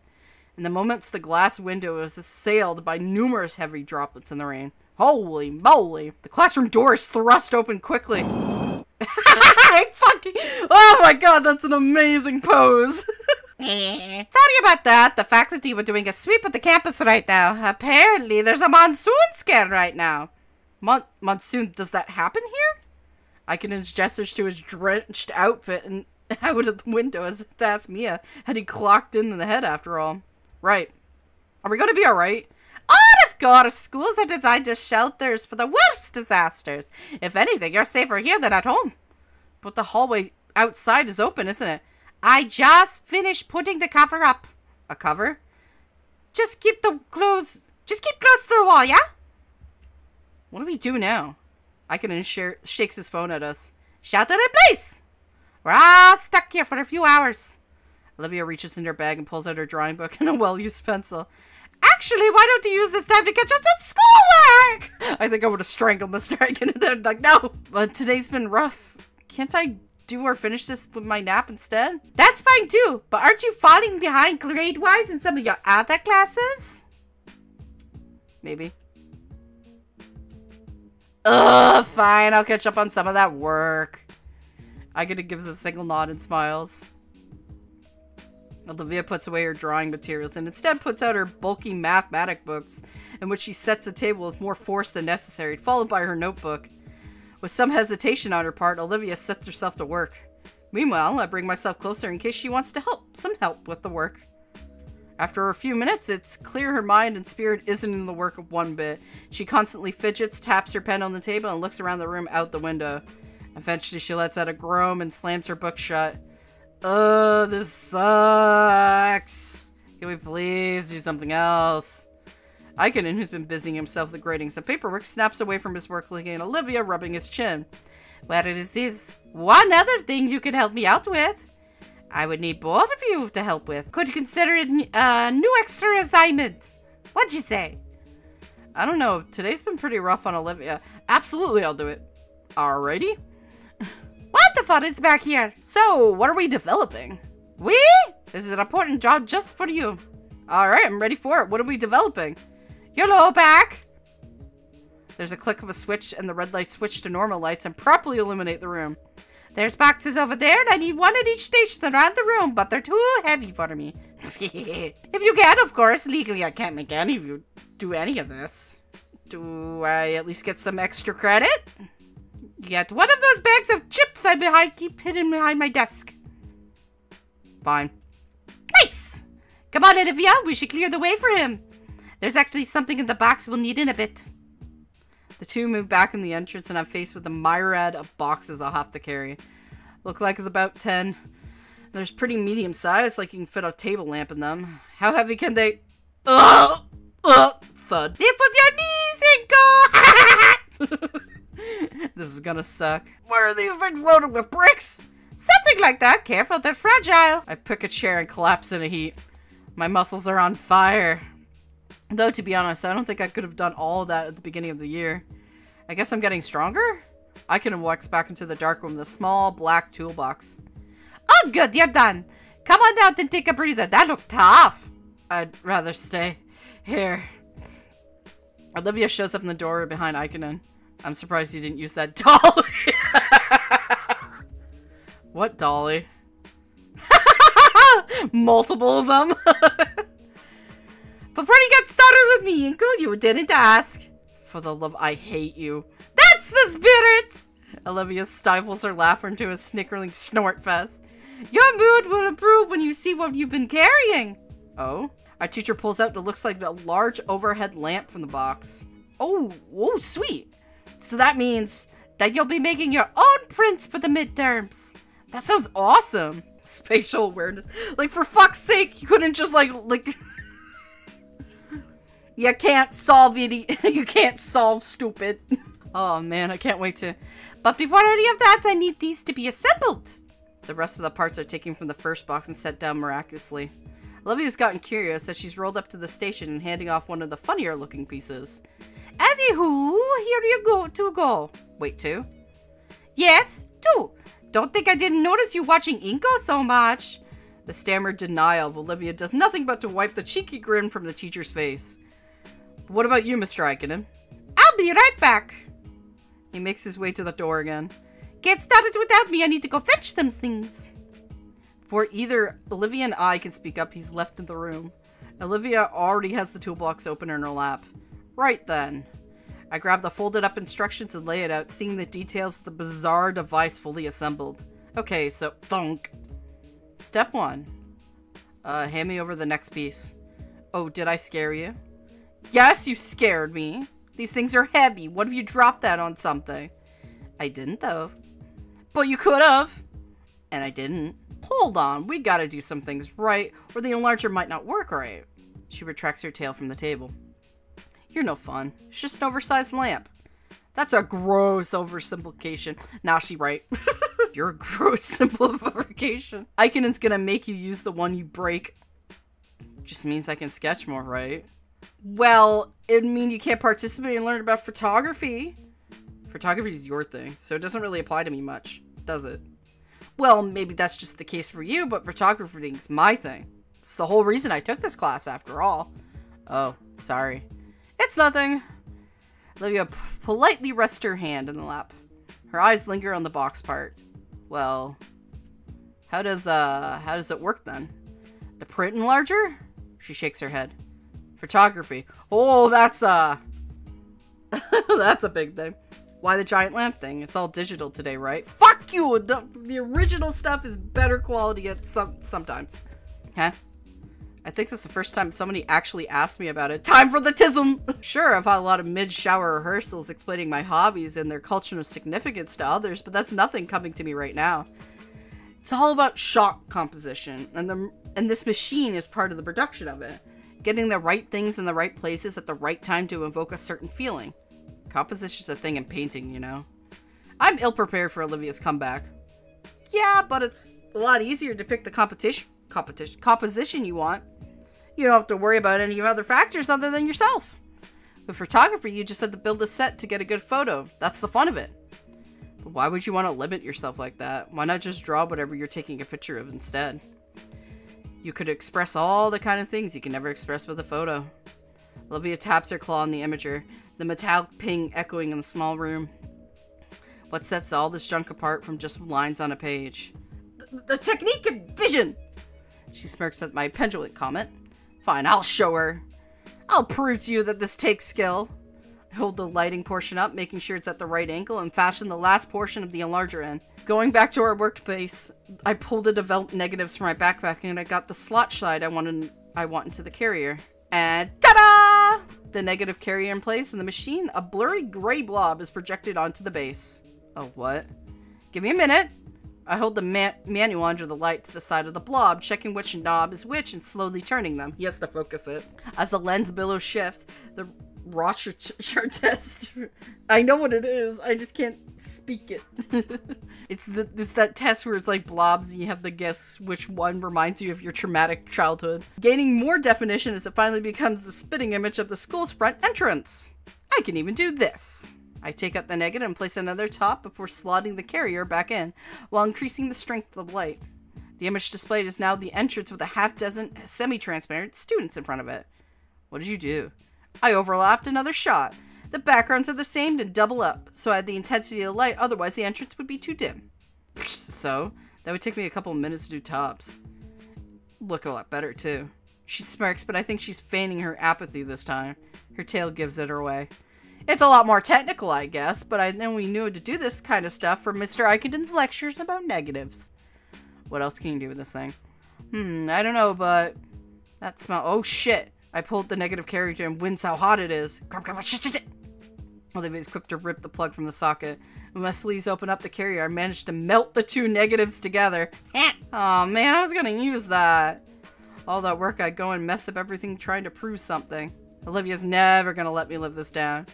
In the moments, the glass window is assailed by numerous heavy droplets in the rain. Holy moly! The classroom door is thrust open quickly. Oh my god, that's an amazing pose. Sorry about that. The faculty were doing a sweep of the campus right now. Apparently, there's a monsoon scare right now. Monsoon, does that happen here? Ikenen's gestures to his drenched outfit and out of the window as to ask Mia had he clocked in the head after all. Right. Are we gonna be alright? Oh, of course! Schools are designed as shelters for the worst disasters. If anything, you're safer here than at home. But the hallway outside is open, isn't it? I just finished putting the cover up. A cover? Just keep close to the wall, yeah? What do we do now? Ikenen shakes his phone at us. Shelter in place! We're all stuck here for a few hours. Olivia reaches in her bag and pulls out her drawing book and a well-used pencil. Actually, why don't you use this time to catch up some schoolwork? I think I would have strangled Mr. Ikenen. They're like, no. But today's been rough. Can't I do or finish this with my nap instead? That's fine too, but aren't you falling behind grade-wise in some of your other classes? Maybe. Ugh, fine, I'll catch up on some of that work. Ikenen gives a single nod and smiles. Olivia puts away her drawing materials and instead puts out her bulky mathematic books, in which she sets the table with more force than necessary, followed by her notebook. With some hesitation on her part, Olivia sets herself to work. Meanwhile, I bring myself closer in case she wants to some help with the work. After a few minutes, it's clear her mind and spirit isn't in the work one bit. She constantly fidgets, taps her pen on the table, and looks around the room out the window. Eventually, she lets out a groan and slams her book shut. Ugh, this sucks. Can we please do something else? Ikenen, who's been busying himself with grading some paperwork, snaps away from his work, looking at Olivia, rubbing his chin. Well, it is this one other thing you could help me out with. I would need both of you to help with. Could you consider it a new extra assignment? What'd you say? I don't know. Today's been pretty rough on Olivia. Absolutely, I'll do it. Alrighty. What the fun is back here? So, what are we developing? We? This is an important job just for you. Alright, I'm ready for it. What are we developing? Your low back. There's a click of a switch and the red lights switch to normal lights and properly illuminate the room. There's boxes over there and I need one at each station around the room, but they're too heavy for me. If you can, of course. Legally, I can't make any of you do any of this. Do I at least get some extra credit? Get one of those bags of chips I keep hidden behind my desk. Fine. Nice! Come on, Olivia. We should clear the way for him. There's actually something in the box we'll need in a bit. The two move back in the entrance and I'm faced with a myriad of boxes I'll have to carry. Look like it's about 10. There's pretty medium size, like you can fit a table lamp in them. How heavy can they... Ugh! Thud. Lift with your knees and go! This is gonna suck. Why are these things loaded with bricks? Something like that. Careful, they're fragile. I pick a chair and collapse in a heap. My muscles are on fire. Though, to be honest, I don't think I could have done all of that at the beginning of the year. I guess I'm getting stronger? Ikenen walks back into the dark room with a small black toolbox. Oh, good, you're done. Come on out and take a breather. That looked tough. I'd rather stay here. Olivia shows up in the door behind Ikenen. I'm surprised you didn't use that dolly. What dolly? Multiple of them. Before you get started with me, Inko, you didn't ask. For the love, I hate you. That's the spirit! Olivia stifles her laughter into a snickering snort fest. Your mood will improve when you see what you've been carrying. Oh? Our teacher pulls out what looks like a large overhead lamp from the box. Oh, sweet. So that means that you'll be making your own prints for the midterms. That sounds awesome. Spatial awareness. Like, for fuck's sake, you couldn't just, like... You can't solve you can't solve stupid. Oh, man, I can't wait to... But before any of that, I need these to be assembled. The rest of the parts are taken from the first box and set down miraculously. Olivia's gotten curious as she's rolled up to the station and handing off one of the funnier looking pieces. Anywho, here you go. Wait, 2? Yes, 2. Don't think I didn't notice you watching Inko so much. The stammered denial of Olivia does nothing but to wipe the cheeky grin from the teacher's face. But what about you, Mr. Ikonen? I'll be right back. He makes his way to the door again. Get started without me. I need to go fetch them things. Before either Olivia and I can speak up, he's left in the room. Olivia already has the toolbox open in her lap. Right then. I grab the folded up instructions and lay it out, seeing the details of the bizarre device fully assembled. Okay, so thunk. Step 1. Hand me over the next piece. Oh, did I scare you? Yes, you scared me. These things are heavy. What if you dropped that on something? I didn't, though. But you could have. And I didn't. Hold on, we gotta do some things right, or the enlarger might not work right. She retracts her tail from the table. You're no fun. It's just an oversized lamp. That's a gross oversimplification. Now she right. You're a gross simplification. Ikonen's gonna make you use the one you break. Just means I can sketch more, right? Well, it'd mean you can't participate and learn about photography. Photography is your thing, so it doesn't really apply to me much, does it? Well, maybe that's just the case for you, but photography is my thing. It's the whole reason I took this class, after all. Oh, sorry. It's nothing. Olivia politely rests her hand in the lap. Her eyes linger on the box part. Well, how does it work then? The print enlarger? She shakes her head. Photography. Oh, that's that's a big thing. Why the giant lamp thing? It's all digital today, right? Fuck you! The original stuff is better quality at sometimes. Huh? I think this is the first time somebody actually asked me about it. Time for the tism! Sure, I've had a lot of mid-shower rehearsals explaining my hobbies and their cultural significance to others, but that's nothing coming to me right now. It's all about shot composition, and this machine is part of the production of it. Getting the right things in the right places at the right time to evoke a certain feeling. Composition's a thing in painting, you know. I'm ill-prepared for Olivia's comeback. Yeah, but it's a lot easier to pick the composition you want. You don't have to worry about any other factors other than yourself. With photography, you just have to build a set to get a good photo. That's the fun of it. But why would you want to limit yourself like that? Why not just draw whatever you're taking a picture of instead? You could express all the kind of things you can never express with a photo. Olivia taps her claw on the imager, the metallic ping echoing in the small room. What sets all this junk apart from just lines on a page? The technique and vision! She smirks at my petulant comment. Fine, I'll show her. I'll prove to you that this takes skill. I hold the lighting portion up, making sure it's at the right angle, and fashion the last portion of the enlarger in. Going back to our workspace, I pulled the developed negatives from my backpack and I got the slot slide I want into the carrier. And ta-da! The negative carrier in place, and the machine, a blurry gray blob, is projected onto the base. Oh, what? Give me a minute. I hold the manual under the light to the side of the blob, checking which knob is which and slowly turning them. He has to focus it. As the lens below shifts, the Rothschild test. I know what it is. I just can't speak it. It's that test where it's like blobs and you have to guess which one reminds you of your traumatic childhood. Gaining more definition as it finally becomes the spitting image of the school's front entrance. I can even do this. I take out the negative and place another top before slotting the carrier back in, while increasing the strength of the light. The image displayed is now the entrance with a half-dozen semi-transparent students in front of it. What did you do? I overlapped another shot. The backgrounds are the same and double up, so I had the intensity of the light, otherwise the entrance would be too dim. So, that would take me a couple of minutes to do tops. Look a lot better, too. She smirks, but I think she's feigning her apathy this time. Her tail gives it away. It's a lot more technical, I guess, but I know we knew to do this kind of stuff from Mr. Ikonen's lectures about negatives. What else can you do with this thing? I don't know, but that smell. Oh shit! I pulled the negative carrier and wince how hot it is. Shit. Olivia's quick to rip the plug from the socket. When my sleeves open up the carrier, I managed to melt the two negatives together. Oh man, I was gonna use that. All that work, I'd go and mess up everything trying to prove something. Olivia's never gonna let me live this down.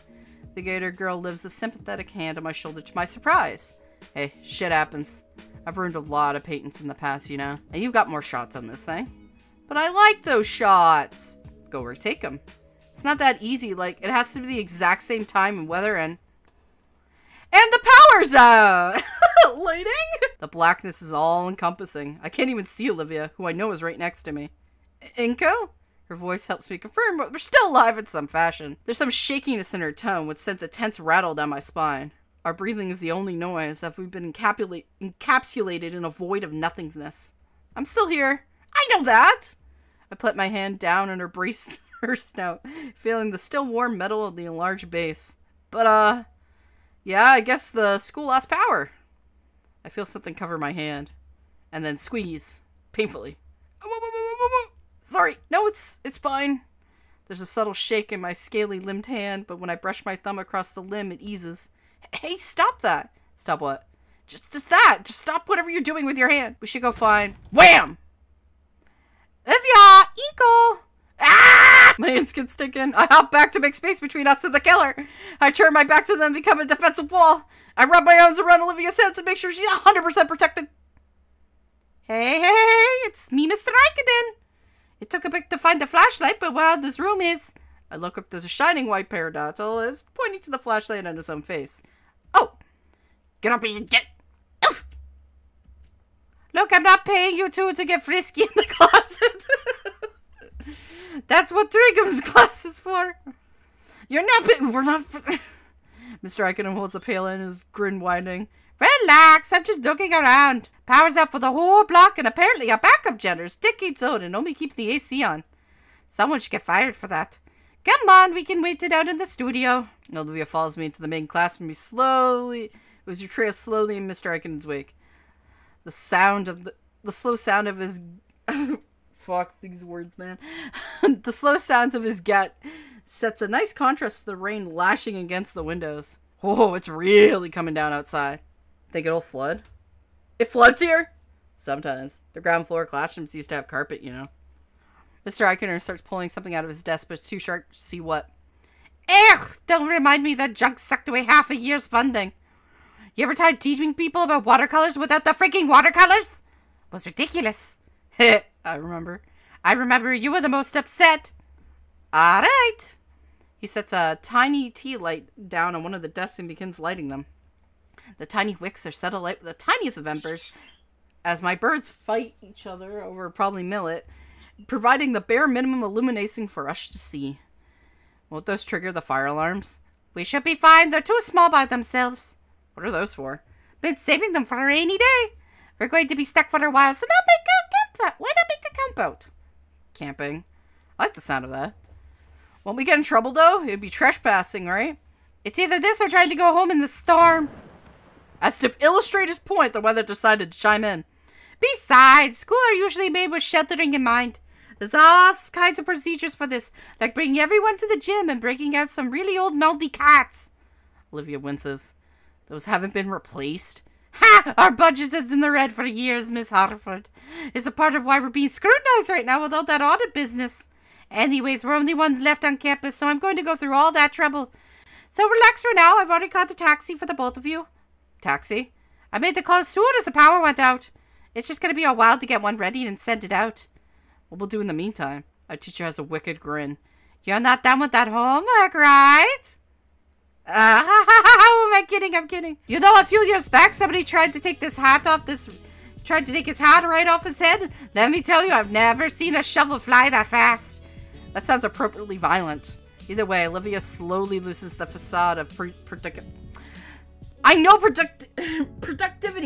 The gator girl lives a sympathetic hand on my shoulder to my surprise. Hey, shit happens. I've ruined a lot of patents in the past, you know. And you've got more shots on this thing. But I like those shots. Go retake them. It's not that easy, like, it has to be the exact same time and weather and the power's out! Lighting? The blackness is all encompassing. I can't even see Olivia, who I know is right next to me. Inko? Her voice helps me confirm, but we're still alive in some fashion. There's some shakiness in her tone, which sends a tense rattle down my spine. Our breathing is the only noise, as we've been encapsulated in a void of nothingness. I'm still here. I know that! I put my hand down on her her snout, feeling the still warm metal of the enlarged base. But, yeah, I guess the school lost power. I feel something cover my hand, and then squeeze, painfully. Sorry, no, it's fine. There's a subtle shake in my scaly limbed hand, but when I brush my thumb across the limb, it eases. Hey, stop that! Stop what? Just that! Just stop whatever you're doing with your hand. We should go find... Wham! Olivia! Inko! Ah! My hands get sticking. I hop back to make space between us and the killer. I turn my back to them and become a defensive wall. I rub my arms around Olivia's head to make sure she's 100% protected. Hey, it's me, Mr. Iadakan. It took a bit to find the flashlight, but wow, this room is... I look up to the shining white pterodactyl is pointing to the flashlight under some face. Oh! Get up and get... Oof. Look, I'm not paying you two to get frisky in the closet. That's what Trigum's class is for. You're not... We're not... Mr. Iadakan holds the pail in, his grin widening. Relax, I'm just looking around. Power's up for the whole block, and apparently a backup generator's decades old and only keep the AC on. Someone should get fired for that. Come on, we can wait it out in the studio. Olivia follows me into the main classroom. As you trail slowly in Mr. Iadakan's wake. The slow sound of his... Fuck these words, man. The slow sounds of his gut sets a nice contrast to the rain lashing against the windows. Oh, it's really coming down outside. Think it'll flood? It floods here? Sometimes. The ground floor classrooms used to have carpet, you know. Mr. Iadakan starts pulling something out of his desk, but it's too sharp to see what. Ugh! Don't remind me that junk sucked away half a year's funding. You ever tried teaching people about watercolors without the freaking watercolors? It was ridiculous. I remember you were the most upset. Alright. He sets a tiny tea light down on one of the desks and begins lighting them. The tiny wicks are set alight with the tiniest of embers as my birds fight each other over probably millet, providing the bare minimum illumination for us to see. Won't those trigger the fire alarms? We should be fine. They're too small by themselves. What are those for? Been saving them for a rainy day. We're going to be stuck for a while, so why not make a camp out? Camping. I like the sound of that. Won't we get in trouble, though? It'd be trespassing, right? It's either this or trying to go home in the storm. As to illustrate his point, the weather decided to chime in. Besides, schools are usually made with sheltering in mind. There's all kinds of procedures for this, like bringing everyone to the gym and breaking out some really old moldy cats. Olivia winces. Those haven't been replaced. Ha! Our budget is in the red for years, Miss Hartford. It's a part of why we're being scrutinized right now with all that audit business. Anyways, we're only ones left on campus, so I'm going to go through all that trouble. So relax for now. I've already called a taxi for the both of you. Taxi? I made the call as soon as the power went out. It's just going to be a while to get one ready and send it out. What we'll do in the meantime? Our teacher has a wicked grin. You're not done with that homework, right? I'm kidding. You know, a few years back, somebody tried to take his hat right off his head. Let me tell you, I've never seen a shovel fly that fast. That sounds appropriately violent. Either way, Olivia slowly loses the facade of productivity.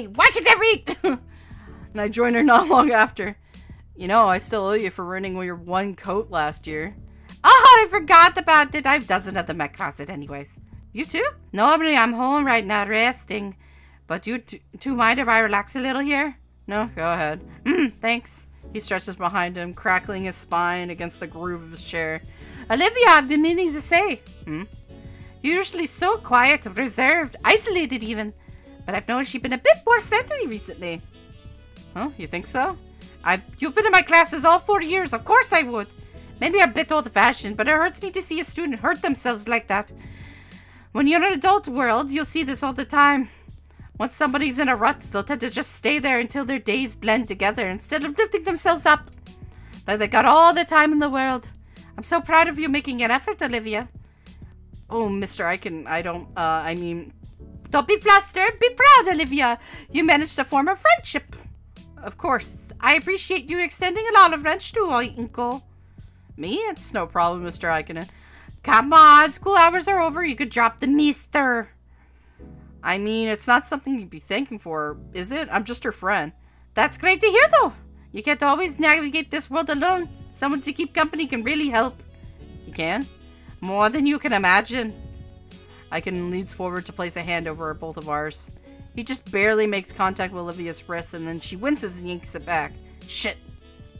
Why can't I read? And I join her not long after. You know, I still owe you for ruining your one coat last year. Oh, I forgot about it. I have a dozen of them at closet anyways. You too? Normally I'm home right now resting. But you two mind if I relax a little here? No? Go ahead. Thanks. He stretches behind him, crackling his spine against the groove of his chair. Olivia, I've been meaning to say. You're usually so quiet, reserved, isolated even. But I've noticed you've been a bit more friendly recently. Oh, you think so? You've been in my classes all 4 years. Of course I would. Maybe I'm a bit old-fashioned, but it hurts me to see a student hurt themselves like that. When you're in an adult world, you'll see this all the time. Once somebody's in a rut, they'll tend to just stay there until their days blend together instead of lifting themselves up. Like they got all the time in the world. I'm so proud of you making an effort, Olivia. Oh, Mr. Iadakan, Don't be flustered. Be proud, Olivia. You managed to form a friendship. Of course. I appreciate you extending an olive branch to Inko. Me? It's no problem, Mr. Iadakan. Come on. School hours are over. You could drop the mister. I mean, it's not something you'd be thanking for, is it? I'm just her friend. That's great to hear, though. You can't always navigate this world alone. Someone to keep company can really help. You can? More than you can imagine. Iadakan leads forward to place a hand over both of ours. He just barely makes contact with Olivia's wrist, and then she winces and yanks it back. Shit.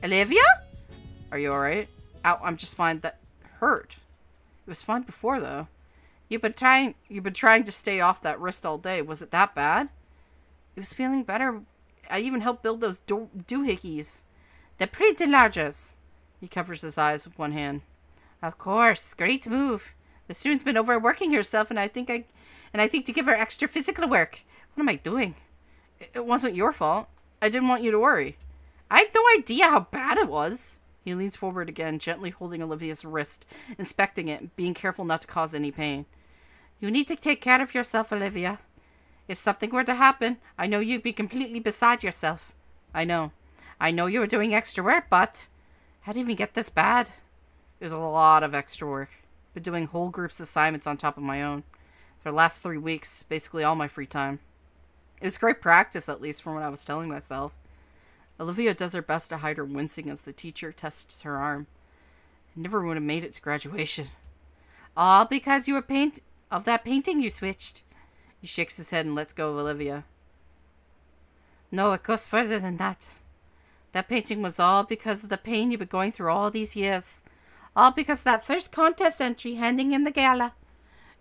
Olivia? Are you alright? Ow, I'm just fine. That hurt. It was fine before, though. You've been trying to stay off that wrist all day. Was it that bad? It was feeling better. I even helped build those doohickeys. They're pretty larges. He covers his eyes with one hand. Of course. Great move. The student's been overworking herself, and I think to give her extra physical work. What am I doing? It wasn't your fault. I didn't want you to worry. I had no idea how bad it was. He leans forward again, gently holding Olivia's wrist, inspecting it, being careful not to cause any pain. You need to take care of yourself, Olivia. If something were to happen, I know you'd be completely beside yourself. I know. I know you were doing extra work, but how did it even get this bad? It was a lot of extra work. Been doing whole groups assignments on top of my own. For the last 3 weeks, basically all my free time. It was great practice, at least from what I was telling myself. Olivia does her best to hide her wincing as the teacher tests her arm. I never would have made it to graduation. All because you were of that painting you switched. He shakes his head and lets go of Olivia. No, it goes further than that. That painting was all because of the pain you've been going through all these years. All because of that first contest entry handing in the gala.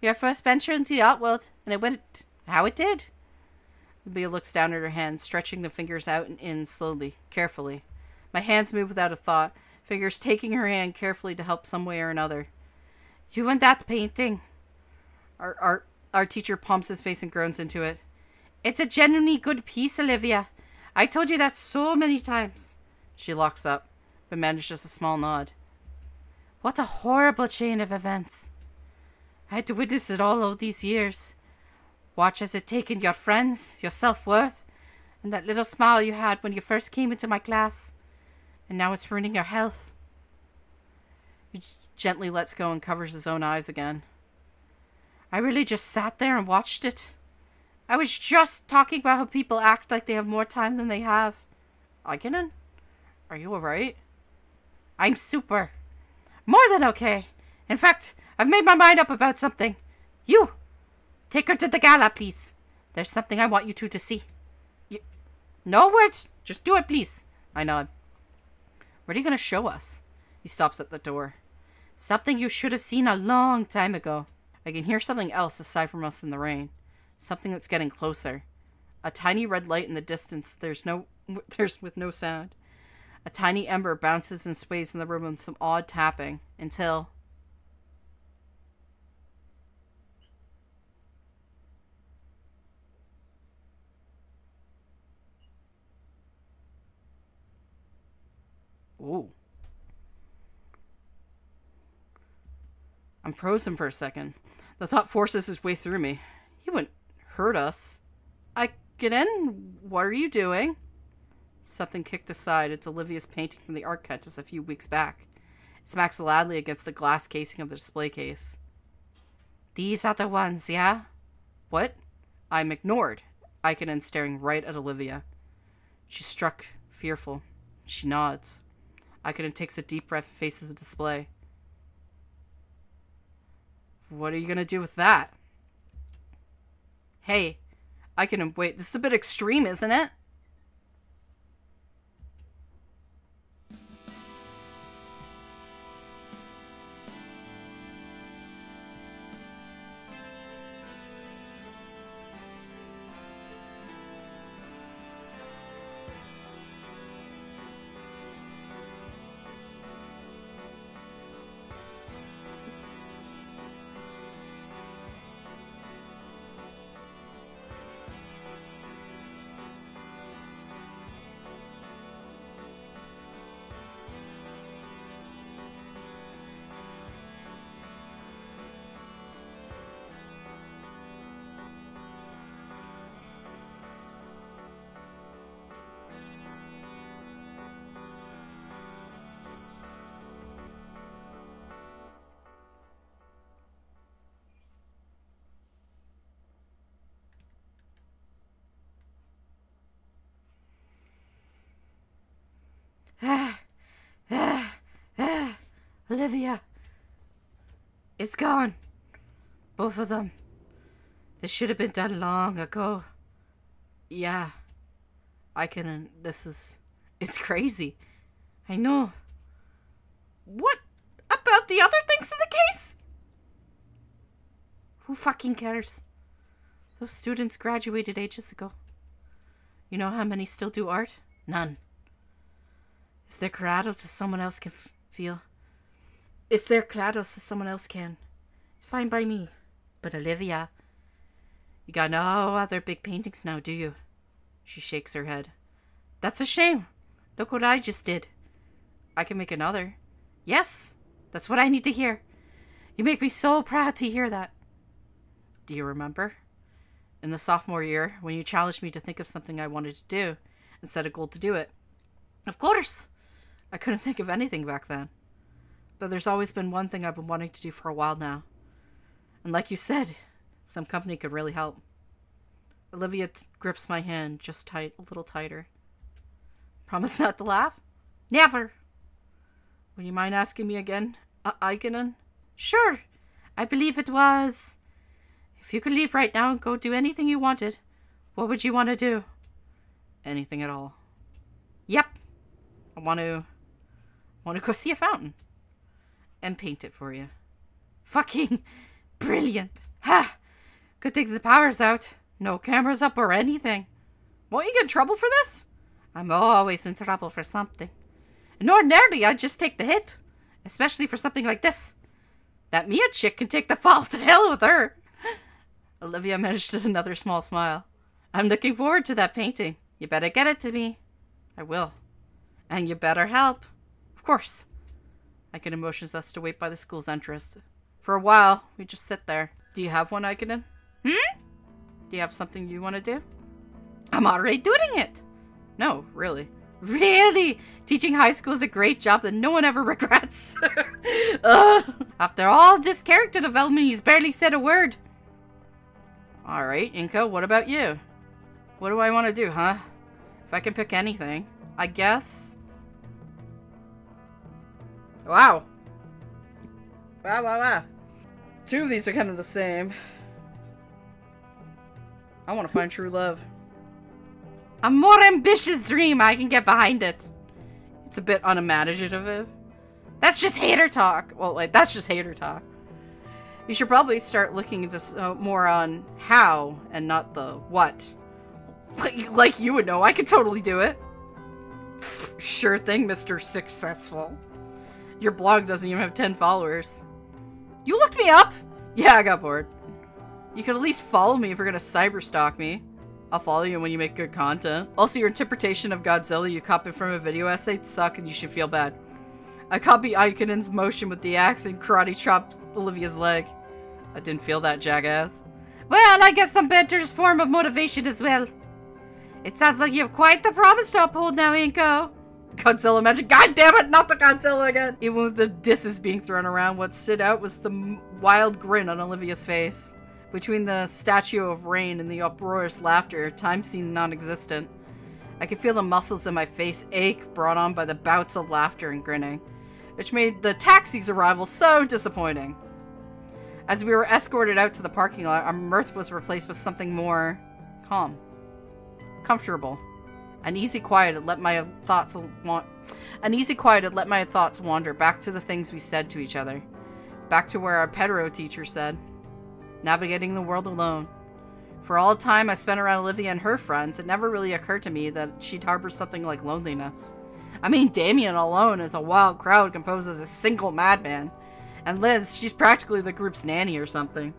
Your first venture into the art world, and it went how it did. Olivia looks down at her hand, stretching the fingers out and in slowly, carefully. My hands move without a thought, fingers taking her hand carefully to help some way or another. You and that painting. Our teacher pumps his face and groans into it. It's a genuinely good piece, Olivia. I told you that so many times. She locks up, but manages a small nod. What a horrible chain of events. I had to witness it all these years. Watch as it taken your friends, your self-worth, and that little smile you had when you first came into my class. And now it's ruining your health. He gently lets go and covers his own eyes again. I really just sat there and watched it. I was just talking about how people act like they have more time than they have. Iadakan? Are you alright? I'm super. More than okay. In fact, I've made my mind up about something. You! Take her to the gala, please. There's something I want you two to see. No words. Just do it, please. I nod. What are you going to show us? He stops at the door. Something you should have seen a long time ago. I can hear something else aside from us in the rain. Something that's getting closer. A tiny red light in the distance. There's with no sound. A tiny ember bounces and sways in the room with some odd tapping. Until... Ooh. I'm frozen for a second. The thought forces its way through me. He wouldn't hurt us. Iadakan, what are you doing? Something kicked aside. It's Olivia's painting from the art contest a few weeks back. It smacks loudly against the glass casing of the display case. These are the ones, yeah? What? I'm ignored. Iadakan staring right at Olivia. She's struck, fearful. She nods. Iadakan takes a deep breath and faces the display. What are you gonna do with that? Hey, Iadakan, wait, this is a bit extreme, isn't it? Olivia. It's gone. Both of them. This should have been done long ago. Yeah. It's crazy. I know. What about the other things in the case? Who fucking cares? Those students graduated ages ago. You know how many still do art? None. If they're creados as someone else can feel. If they're creados as someone else can. It's fine by me. But Olivia, you got no other big paintings now, do you? She shakes her head. That's a shame. Look what I just did. I can make another. Yes, that's what I need to hear. You make me so proud to hear that. Do you remember? In the sophomore year, when you challenged me to think of something I wanted to do and set a goal to do it. Of course! I couldn't think of anything back then. But there's always been one thing I've been wanting to do for a while now. And like you said, some company could really help. Olivia grips my hand just a little tighter. Promise not to laugh? Never! Would you mind asking me again, Iadakan? Sure! I believe it was... If you could leave right now and go do anything you wanted, what would you want to do? Anything at all. Yep. I want to go see a fountain. And paint it for you. Fucking brilliant. Ha! Good thing the power's out. No cameras up or anything. Won't you get in trouble for this? I'm always in trouble for something. And ordinarily, I'd just take the hit. Especially for something like this. That Mia chick can take the fall. To hell with her. Olivia managed another small smile. I'm looking forward to that painting. You better get it to me. I will. And you better help. Of course. Iadakan motions us to wait by the school's entrance. For a while, we just sit there. Do you have one, Iadakan? Do you have something you want to do? I'm already doing it. No, really. Really? Teaching high school is a great job that no one ever regrets. After all this character development, he's barely said a word. Alright, Inko, what about you? What do I want to do, huh? If I can pick anything, I guess... Wow. Wow. Two of these are kind of the same. I want to find true love. A more ambitious dream, I can get behind it. It's a bit unimaginative. That's just hater talk. Well, like, that's just hater talk. You should probably start looking into more on how and not the what. Like you would know, I could totally do it. Sure thing, Mr. Successful. Your blog doesn't even have 10 followers. You looked me up? Yeah, I got bored. You could at least follow me if you're gonna cyberstalk me. I'll follow you when you make good content. Also, your interpretation of Godzilla you copied from a video essay suck and you should feel bad. I copied Iadakan's motion with the axe and karate chopped Olivia's leg. I didn't feel that, jackass. Well, I guess some better form of motivation as well. It sounds like you have quite the promise to uphold now, Inko. Godzilla magic. God damn it, not the Godzilla again. Even with the disses being thrown around, what stood out was the wild grin on Olivia's face. Between the statue of rain and the uproarious laughter, time seemed non-existent. I could feel the muscles in my face ache, brought on by the bouts of laughter and grinning, which made the taxi's arrival so disappointing. As we were escorted out to the parking lot, our mirth was replaced with something more calm. Comfortable. An easy quiet had let my thoughts wander back to the things we said to each other. Back to where our pedro teacher said, navigating the world alone. For all the time I spent around Olivia and her friends, it never really occurred to me that she'd harbor something like loneliness. I mean, Damien alone is a wild crowd composed of a single madman. And Liz, she's practically the group's nanny or something.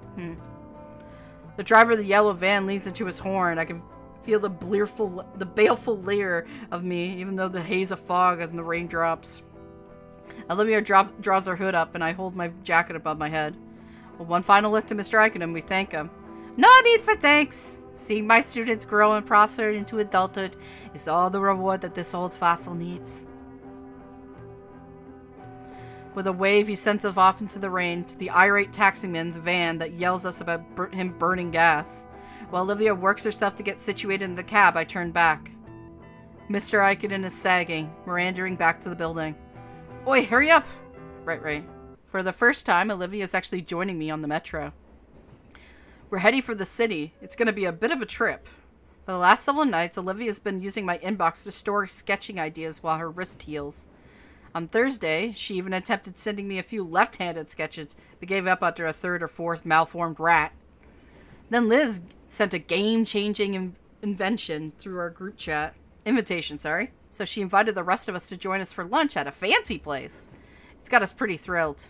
The driver of the yellow van leans into his horn. I can feel the baleful leer of me, even though the haze of fog as in the rain drops. Olivia draws her hood up, and I hold my jacket above my head. With one final look to Mr. Iadakan, and we thank him. No need for thanks. Seeing my students grow and prosper into adulthood is all the reward that this old fossil needs. With a wave, he sends us off into the rain to the irate taximan's van that yells us about him burning gas. While Olivia works herself to get situated in the cab, I turn back. Mr. Iadakan is sagging, meandering back to the building. Oi, hurry up! Right. For the first time, Olivia's actually joining me on the metro. We're heading for the city. It's going to be a bit of a trip. For the last several nights, Olivia's been using my inbox to store sketching ideas while her wrist heals. On Thursday, she even attempted sending me a few left-handed sketches, but gave up after a third or fourth malformed rat. Then Liz sent a game-changing invitation through our group chat. So she invited the rest of us to join us for lunch at a fancy place. It's got us pretty thrilled.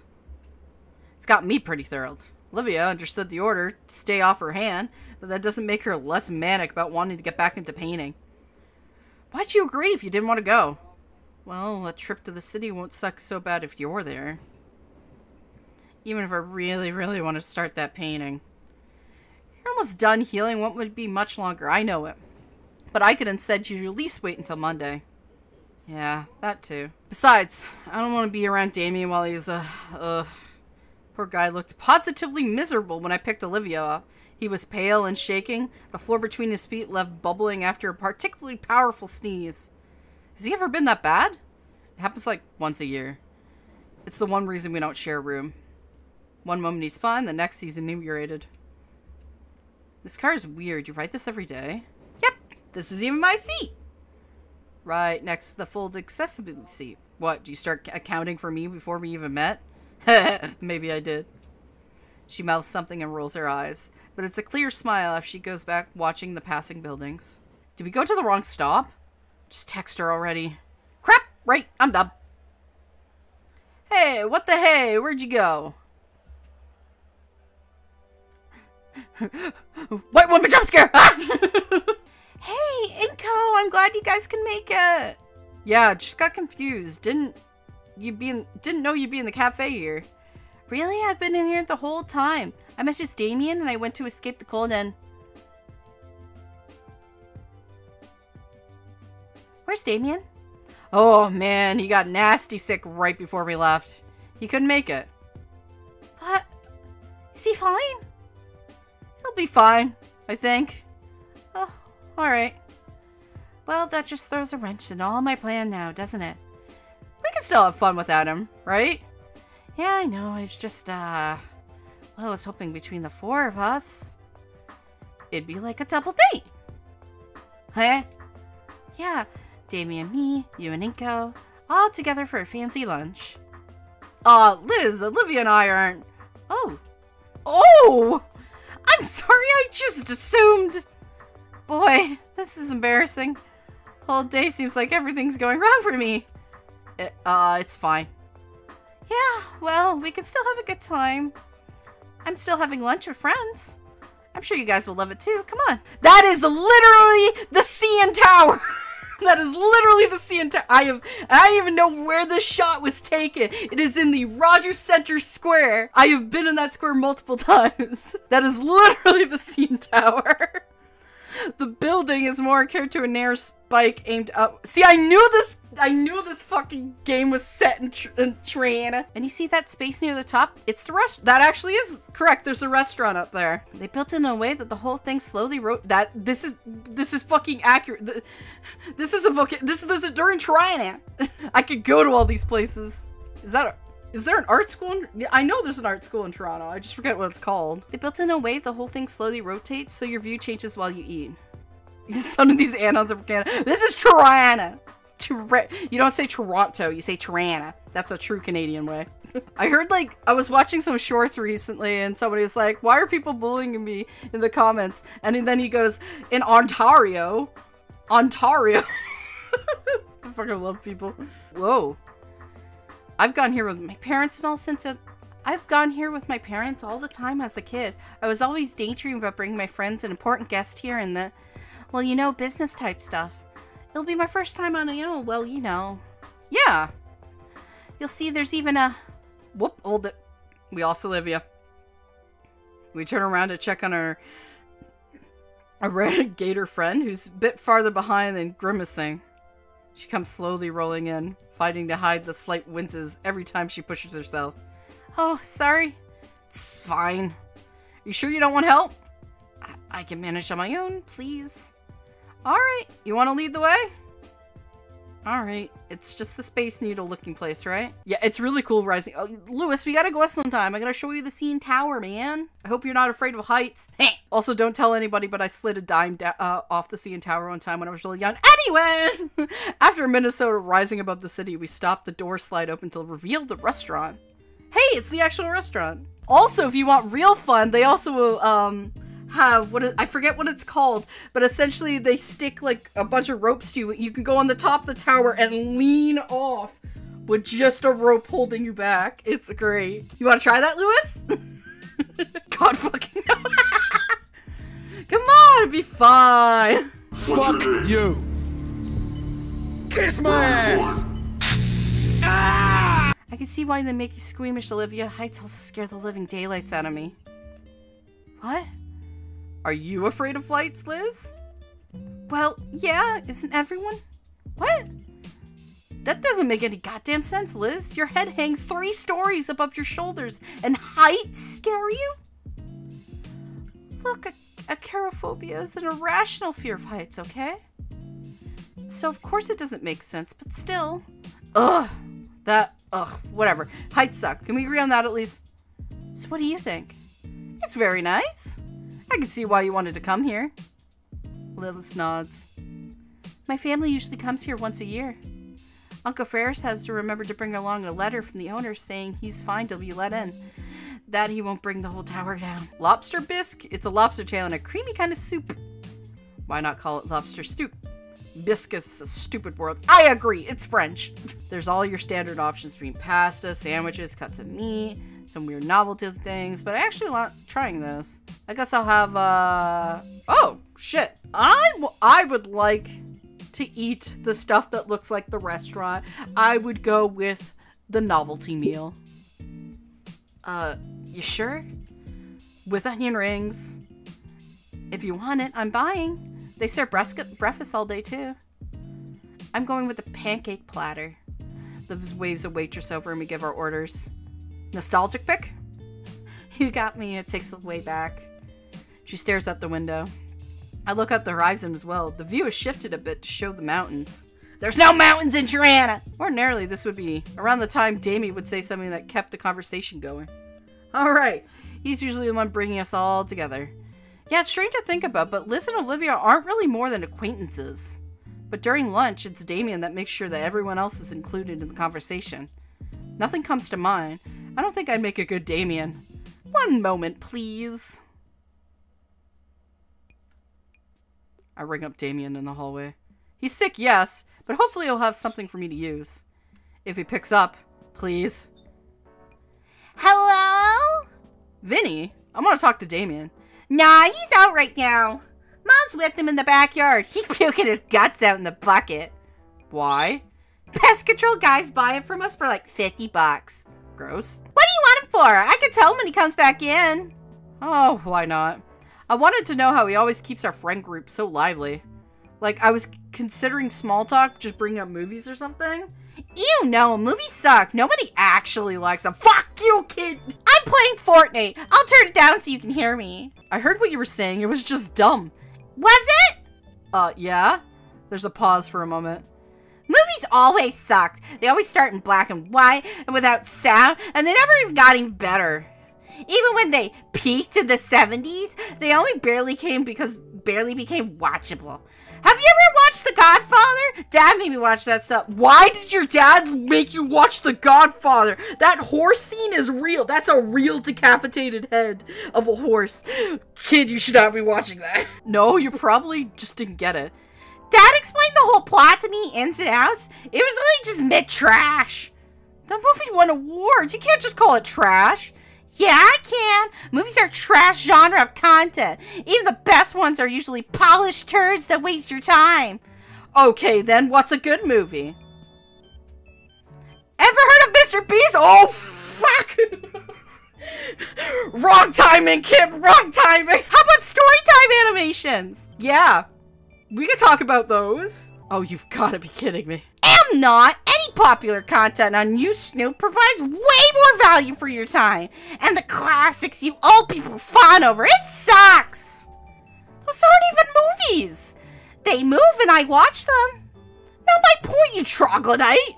It's got me pretty thrilled. Olivia understood the order to stay off her hand, but that doesn't make her less manic about wanting to get back into painting. Why'd you agree if you didn't want to go? Well, a trip to the city won't suck so bad if you're there. Even if I really, really want to start that painting. You're almost done healing. What would be much longer? I know it. But I could instead you at least wait until Monday. Yeah, that too. Besides, I don't want to be around Damien while he's, Poor guy looked positively miserable when I picked Olivia up. He was pale and shaking, the floor between his feet left bubbling after a particularly powerful sneeze. Has he ever been that bad? It happens like once a year. It's the one reason we don't share a room. One moment he's fine, the next he's inebriated. This car is weird. You write this every day? Yep, this is even my seat. Right next to the folded accessibility seat. What, do you start accounting for me before we even met? Maybe I did. She mouths something and rolls her eyes, but it's a clear smile as she goes back watching the passing buildings. Did we go to the wrong stop? Just text her already. Crap! Right, I'm done. Hey, what the hey? Where'd you go? Wait, one jump scare! Hey, Inko, I'm glad you guys can make it. Yeah, just got confused. Didn't know you'd be in the cafe here. Really? I've been in here the whole time. I met just Damien and I went to escape the cold and... Where's Damien? Oh man, he got nasty sick right before we left. He couldn't make it. What? Is he fine? He'll be fine, I think. Oh, alright. Well, that just throws a wrench in all my plan now, doesn't it? We can still have fun without him, right? Yeah, I know. It's just, well, I was hoping between the four of us, it'd be like a double date. Huh? Yeah, Damien, me, you and Inko, all together for a fancy lunch. Liz, Olivia and I aren't... Oh! I'm sorry, I just assumed. Boy, this is embarrassing. Whole day seems like everything's going wrong for me. It's fine. Yeah, well, we can still have a good time. I'm still having lunch with friends. I'm sure you guys will love it too. Come on. That is literally the CN Tower. That is literally the CN Tower. I don't even know where this shot was taken. It is in the Rogers Center Square. I have been in that square multiple times. That is literally the CN Tower. The building is more akin to a narrow spike aimed up. See, I knew this fucking game was set in Triana. And you see that space near the top? It's the restaurant. That actually is correct. There's a restaurant up there. They built it in a way that the whole thing slowly wrote that this is fucking accurate. This is during Triana. I could go to all these places. Is there an art school? I know there's an art school in Toronto. I just forget what it's called. They built in a way the whole thing slowly rotates so your view changes while you eat. Some of these anons are from Canada. This is Toronto. You don't say Toronto, you say Toronto. That's a true Canadian way. I heard, like, I was watching some shorts recently and somebody was like, why are people bullying me in the comments? And then he goes, in Ontario. Ontario. I fucking love people. Whoa. I've gone here with my parents and all since I've gone here with my parents all the time as a kid. I was always daydreaming about bringing my friends and important guests here and the, well, you know, business type stuff. It'll be my first time on, well, you know. Yeah. You'll see there's even a... Whoop, hold it. We lost Olivia. We turn around to check on our red gator friend who's a bit farther behind and grimacing. She comes slowly rolling in, fighting to hide the slight winces every time she pushes herself. Oh, sorry. It's fine. You sure you don't want help? I can manage on my own, please. Alright, you want to lead the way? Alright, it's just the Space Needle looking place, right? Yeah, it's really cool rising. Oh, Lewis, we gotta go sometime. I gotta show you the CN Tower, man. I hope you're not afraid of heights. Also, don't tell anybody, but I slid a dime off the CN Tower one time when I was really young. Anyways! After Minnesota rising above the city, we stopped the door slide open to reveal the restaurant. Hey, it's the actual restaurant. Also, if you want real fun, they also have I forget what it's called, but essentially they stick like a bunch of ropes to you. You can go on the top of the tower and lean off with just a rope holding you back. It's great. You want to try that, Lewis? God fucking no. Come on, it'd be fine. Fuck you. Kiss my ass. Ah! I can see why they make you squeamish, Olivia. Heights also scare the living daylights out of me. What? Are you afraid of heights, Liz? Well, yeah, isn't everyone? What? That doesn't make any goddamn sense, Liz. Your head hangs 3 stories above your shoulders, and heights scare you? Look, acrophobia is an irrational fear of heights, okay? So of course it doesn't make sense, but still. Whatever. Heights suck. Can we agree on that at least? So what do you think? It's very nice. I can see why you wanted to come here. Lewis nods. My family usually comes here once a year. Uncle Ferris has to remember to bring along a letter from the owner saying he's fine to be let in. That he won't bring the whole tower down. Lobster bisque? It's a lobster tail in a creamy kind of soup. Why not call it lobster stew? Bisque is a stupid word. I agree, it's French. There's all your standard options between pasta, sandwiches, cuts of meat, some weird novelty things, but I actually want trying this. I guess I'll have, oh, shit. I would like to eat the stuff that looks like the restaurant. I would go with the novelty meal. You sure? With onion rings. If you want it, I'm buying. They serve breakfast all day, too. I'm going with the pancake platter. Liv waves a waitress over and we give our orders. Nostalgic pick? You got me. It takes the way back. She stares out the window. I look out the horizon as well. The view has shifted a bit to show the mountains. There's no mountains in Tirana! Ordinarily, this would be around the time Damie would say something that kept the conversation going. Alright. He's usually the one bringing us all together. Yeah, it's strange to think about, but Liz and Olivia aren't really more than acquaintances. But during lunch, it's Damien that makes sure that everyone else is included in the conversation. Nothing comes to mind. I don't think I'd make a good Damien. One moment, please. I ring up Damien in the hallway. He's sick, yes, but hopefully he'll have something for me to use. If he picks up, please. Hello? Vinny? I'm gonna talk to Damien. Nah, he's out right now. Mom's with him in the backyard. He's puking his guts out in the bucket. Why? Pest control guys buy it from us for like $50. Gross. What do you want him for? I can tell him when he comes back in. Oh, why not? I wanted to know how he always keeps our friend group so lively. Like, I was considering small talk, just bringing up movies or something. Ew, no, movies suck. Nobody actually likes them. Fuck you, kid! I'm playing Fortnite. I'll turn it down so you can hear me. I heard what you were saying. It was just dumb. Was it? Yeah? There's a pause for a moment. Movies always sucked. They always start in black and white and without sound, and they never even got any better. Even when they peaked in the 70s, they only barely became watchable. Have you ever watched The Godfather? Dad made me watch that stuff. Why did your dad make you watch The Godfather? That horse scene is real. That's a real decapitated head of a horse. Kid, you should not be watching that. No, you probably just didn't get it. Dad explained the whole plot to me, ins and outs. It was really just mid-trash. The movie won awards. You can't just call it trash. Yeah, I can. Movies are trash genre of content. Even the best ones are usually polished turds that waste your time. Okay, then what's a good movie? Ever heard of Mr. Beast? Oh, fuck! Wrong timing, kid. Wrong timing. How about storytime animations? Yeah, we can talk about those. Oh, you've got to be kidding me. Am not. Any popular content on You Snoop provides way more value for your time. And the classics you old people fawn over, it sucks. Those aren't even movies. They move and I watch them. Nobody my point, you troglodyte!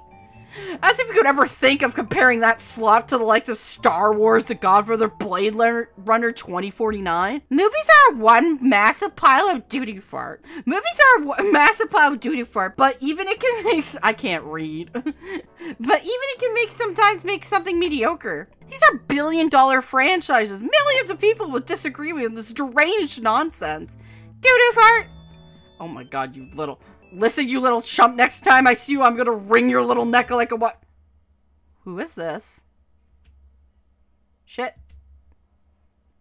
As if you could ever think of comparing that slop to the likes of Star Wars, The Godfather, Blade Runner 2049. Movies are one massive pile of doo-doo fart. Movies are one massive pile of doo-doo fart, but even it can make... I can't read. But even it can sometimes make something mediocre. These are billion-dollar franchises. Millions of people will disagree with this deranged nonsense. Doo-doo fart! Oh my god, you little... Listen, you little chump, next time I see you, I'm gonna wring your little neck like a what? Who is this? Shit.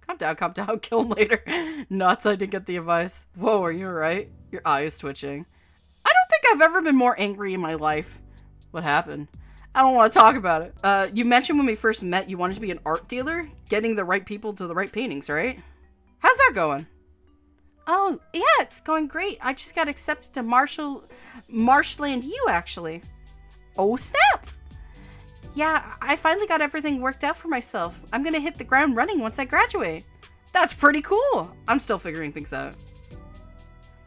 Calm down, kill him later. Nuts, I didn't get the advice. Whoa, are you alright? Your eye is twitching. I don't think I've ever been more angry in my life. What happened? I don't want to talk about it. You mentioned when we first met you wanted to be an art dealer? Getting the right people to the right paintings, right? How's that going? Oh, yeah, it's going great. I just got accepted to Marshland U, actually. Oh, snap! Yeah, I finally got everything worked out for myself. I'm gonna hit the ground running once I graduate. That's pretty cool. I'm still figuring things out.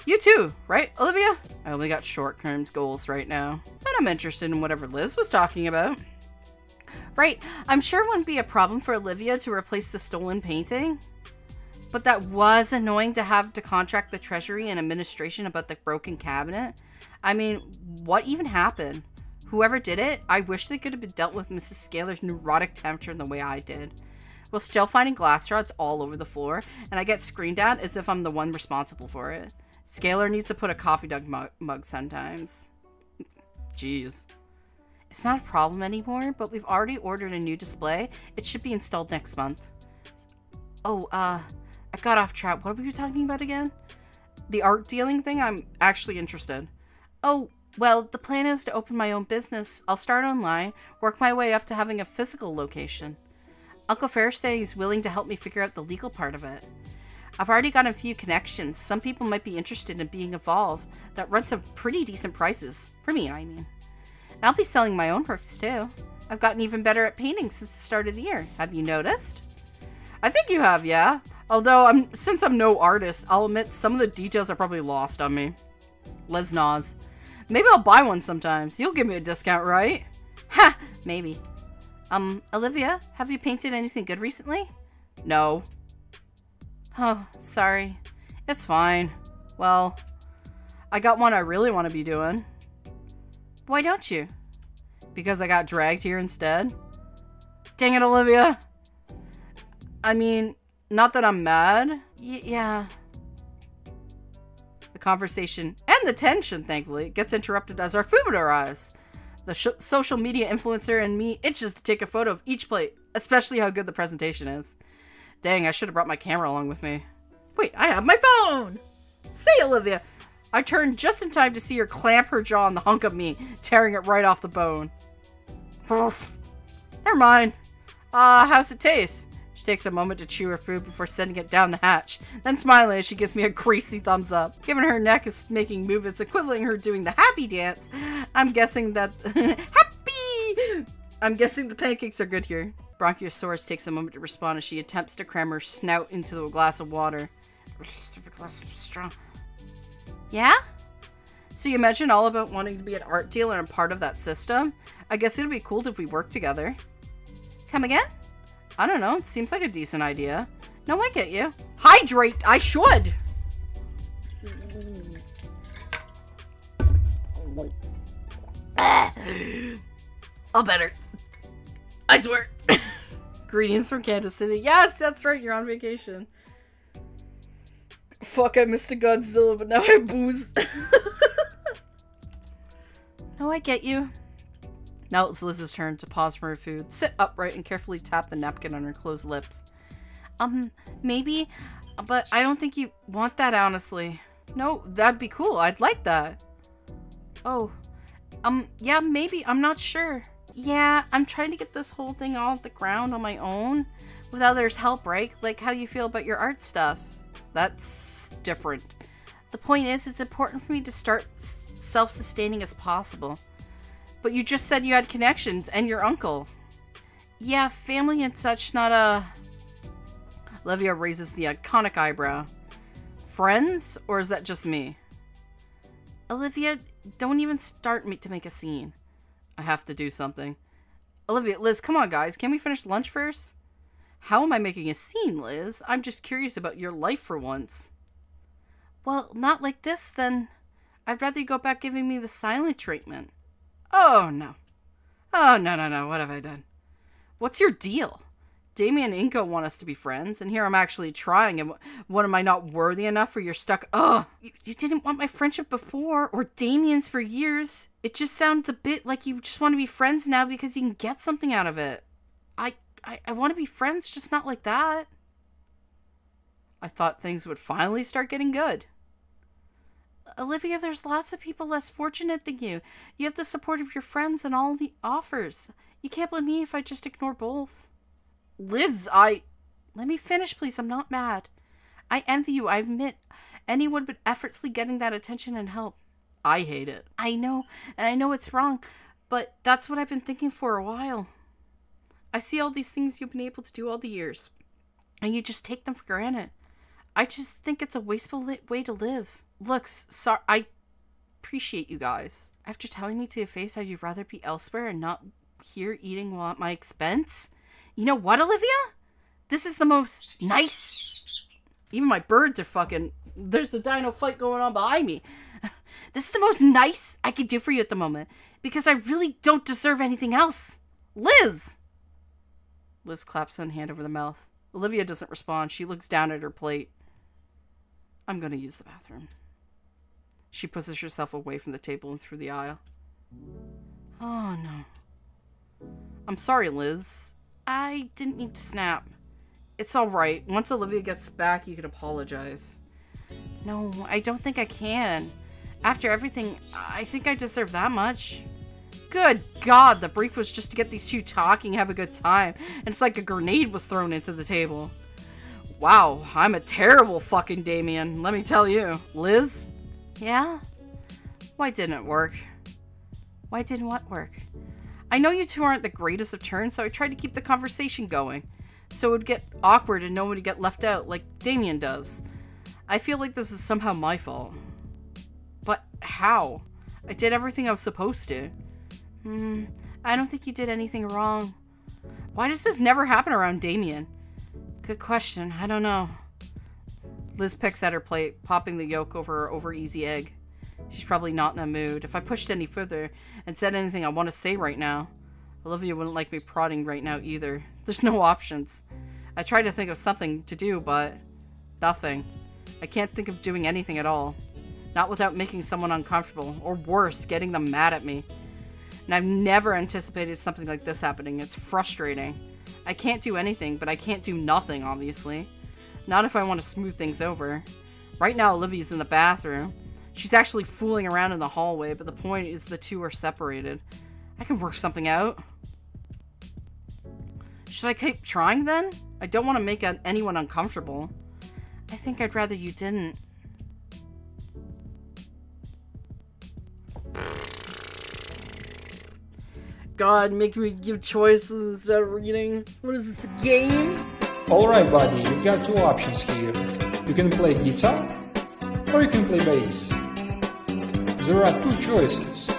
You too, right, Olivia? I only got short-term goals right now, but I'm interested in whatever Liz was talking about. Right, I'm sure it wouldn't be a problem for Olivia to replace the stolen painting. But that was annoying to have to contract the treasury and administration about the broken cabinet. I mean, what even happened? Whoever did it, I wish they could have been dealt with Mrs. Scalar's neurotic temperature in the way I did. We're still finding glass rods all over the floor, and I get screamed at as if I'm the one responsible for it. Scalar needs to put a coffee mug sometimes. Jeez. It's not a problem anymore, but we've already ordered a new display. It should be installed next month. Oh, I got off track. What were you talking about again? The art dealing thing? I'm actually interested. Oh, well, the plan is to open my own business. I'll start online, work my way up to having a physical location. Uncle Ferris says he's willing to help me figure out the legal part of it. I've already got a few connections. Some people might be interested in being involved. That run some pretty decent prices. For me, I mean. And I'll be selling my own works, too. I've gotten even better at painting since the start of the year. Have you noticed? I think you have, yeah. Although, since I'm no artist, I'll admit some of the details are probably lost on me. Les Nas. Maybe I'll buy one sometimes. You'll give me a discount, right? Ha! Maybe. Olivia, have you painted anything good recently? No. Oh, sorry. It's fine. Well, I got one I really want to be doing. Why don't you? Because I got dragged here instead? Dang it, Olivia! I mean... Not that I'm mad. Yeah. The conversation and the tension, thankfully, gets interrupted as our food arrives. The social media influencer and me itches to take a photo of each plate, especially how good the presentation is. Dang, I should have brought my camera along with me. Wait, I have my phone! Say, Olivia! I turned just in time to see her clamp her jaw on the hunk of meat, tearing it right off the bone. Oof. Never mind. How's it taste? She takes a moment to chew her food before sending it down the hatch, then smiling as she gives me a greasy thumbs up. Given her neck is making movements equivalent to her doing the happy dance, I'm guessing that... Happy! I'm guessing the pancakes are good here. Bronchiosaurus takes a moment to respond as she attempts to cram her snout into a glass of water. Stupid glass of straw. Yeah? So you mentioned all about wanting to be an art dealer and part of that system? I guess it'd be cool if we worked together. Come again? I don't know, it seems like a decent idea. No, I get you. Hydrate! I should! I'll better. I swear. Greetings from Kansas City. Yes, that's right, you're on vacation. Fuck, I missed a Godzilla, but now I have booze. No, I get you. Now it's Liz's turn to pause for her food, sit upright, and carefully tap the napkin on her closed lips. Maybe, but I don't think you want that, honestly. No, that'd be cool. I'd like that. Oh, yeah, maybe. I'm not sure. Yeah, I'm trying to get this whole thing off the ground on my own with others' help, right? Like how you feel about your art stuff. That's different. The point is, it's important for me to start self-sustaining as possible. But you just said you had connections, and your uncle. Yeah, family and such, not a... Olivia raises the iconic eyebrow. Friends? Or is that just me? Olivia, don't even start me to make a scene. I have to do something. Olivia, Liz, come on, guys. Can we finish lunch first? How am I making a scene, Liz? I'm just curious about your life for once. Well, not like this, then. I'd rather you go back giving me the silent treatment. Oh, no. Oh, no. What have I done? What's your deal? Damien and Inko want us to be friends, and here I'm actually trying, and what, am I not worthy enough for your stuck... Ugh! You didn't want my friendship before, or Damien's for years. It just sounds a bit like you just want to be friends now because you can get something out of it. I want to be friends, just not like that. I thought things would finally start getting good. Olivia, there's lots of people less fortunate than you. You have the support of your friends and all the offers. You can't blame me if I just ignore both. Liz, let me finish, please. I'm not mad. I envy you. I admit anyone but effortlessly getting that attention and help. I hate it. I know, and I know it's wrong, but that's what I've been thinking for a while. I see all these things you've been able to do all the years, and you just take them for granted. I just think it's a wasteful way to live. Look, sorry, I appreciate you guys. After telling me to your face how you'd rather be elsewhere and not here eating while at my expense... You know what, Olivia? This is the most nice... Even my birds are fucking... There's a dino fight going on behind me. This is the most nice I could do for you at the moment. Because I really don't deserve anything else. Liz! Liz claps one hand over the mouth. Olivia doesn't respond. She looks down at her plate. I'm going to use the bathroom. She pushes herself away from the table and through the aisle. Oh, no. I'm sorry, Liz. I didn't mean to snap. It's alright. Once Olivia gets back, you can apologize. No, I don't think I can. After everything, I think I deserve that much. Good God, the brief was just to get these two talking, have a good time. And it's like a grenade was thrown into the table. Wow, I'm a terrible fucking Damien, let me tell you. Liz? Yeah? Why didn't it work? Why didn't what work? I know you two aren't the greatest of turns, so I tried to keep the conversation going. So it would get awkward and nobody get left out like Damien does. I feel like this is somehow my fault. But how? I did everything I was supposed to. I don't think you did anything wrong. Why does this never happen around Damien? Good question. I don't know. Liz picks at her plate, popping the yolk over her over-easy egg. She's probably not in the mood. If I pushed any further and said anything I want to say right now, Olivia wouldn't like me prodding right now either. There's no options. I tried to think of something to do, but nothing. I can't think of doing anything at all. Not without making someone uncomfortable, or worse, getting them mad at me. And I've never anticipated something like this happening. It's frustrating. I can't do anything, but I can't do nothing, obviously. Not if I want to smooth things over. Right now, Olivia's in the bathroom. She's actually fooling around in the hallway, but the point is the two are separated. I can work something out. Should I keep trying then? I don't want to make anyone uncomfortable. I think I'd rather you didn't. God, make me give choices instead of reading. What is this, a game? Alright buddy, you've got two options here. You can play guitar, or you can play bass. There are two choices.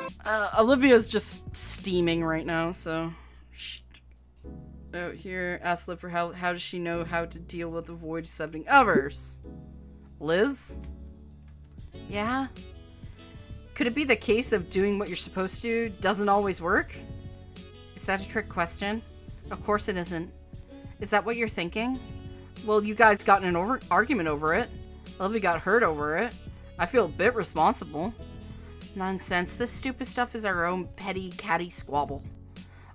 Olivia's just steaming right now, so... Out here, ask Liv for how does she know how to deal with the void accepting others? Liz? Yeah? Could it be the case of doing what you're supposed to doesn't always work? Is that a trick question? Of course it isn't. Is that what you're thinking? Well, you guys got in an argument over it. Olivia got hurt over it. I feel a bit responsible. Nonsense. This stupid stuff is our own petty catty squabble.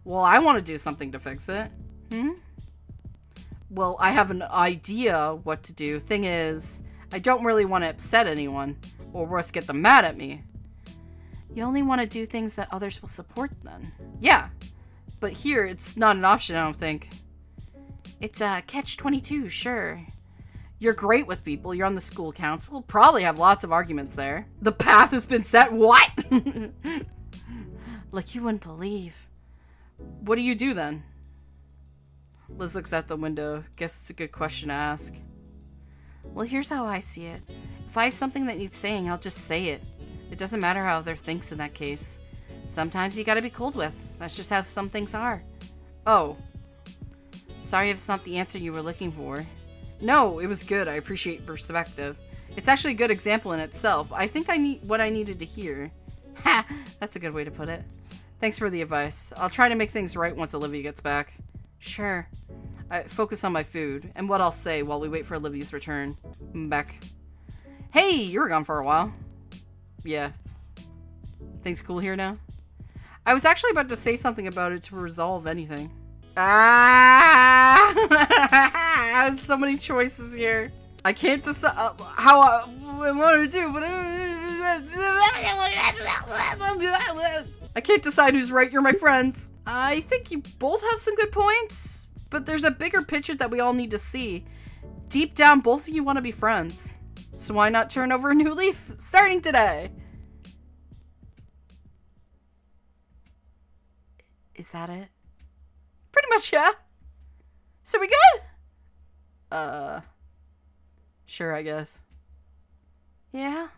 Well, I want to do something to fix it. Well, I have an idea what to do. Thing is, I don't really want to upset anyone, or worse, get them mad at me. You only want to do things that others will support then. Yeah, but here it's not an option, I don't think. It's a catch-22, sure. You're great with people, you're on the school council, probably have lots of arguments there. The path has been set, what? Like you wouldn't believe. What do you do then? Liz looks out the window. Guess it's a good question to ask. Well, here's how I see it. If I have something that needs saying, I'll just say it. It doesn't matter how other thinks in that case. Sometimes you gotta be cold with. That's just how some things are. Oh. Sorry if it's not the answer you were looking for. No, it was good. I appreciate perspective. It's actually a good example in itself. I think I need what I needed to hear. Ha! That's a good way to put it. Thanks for the advice. I'll try to make things right once Olivia gets back. Sure. I focus on my food and what I'll say while we wait for Olivia's return. Back. Hey, you were gone for a while. Yeah. Things cool here now? I was actually about to say something about it to resolve anything. Ah! So many choices here. I can't decide how I want to do, but I can't decide who's right. You're my friends. I think you both have some good points, but there's a bigger picture that we all need to see. Deep down, both of you want to be friends. So why not turn over a new leaf starting today? Is that it? Pretty much, yeah. So we good? Sure, I guess. Yeah.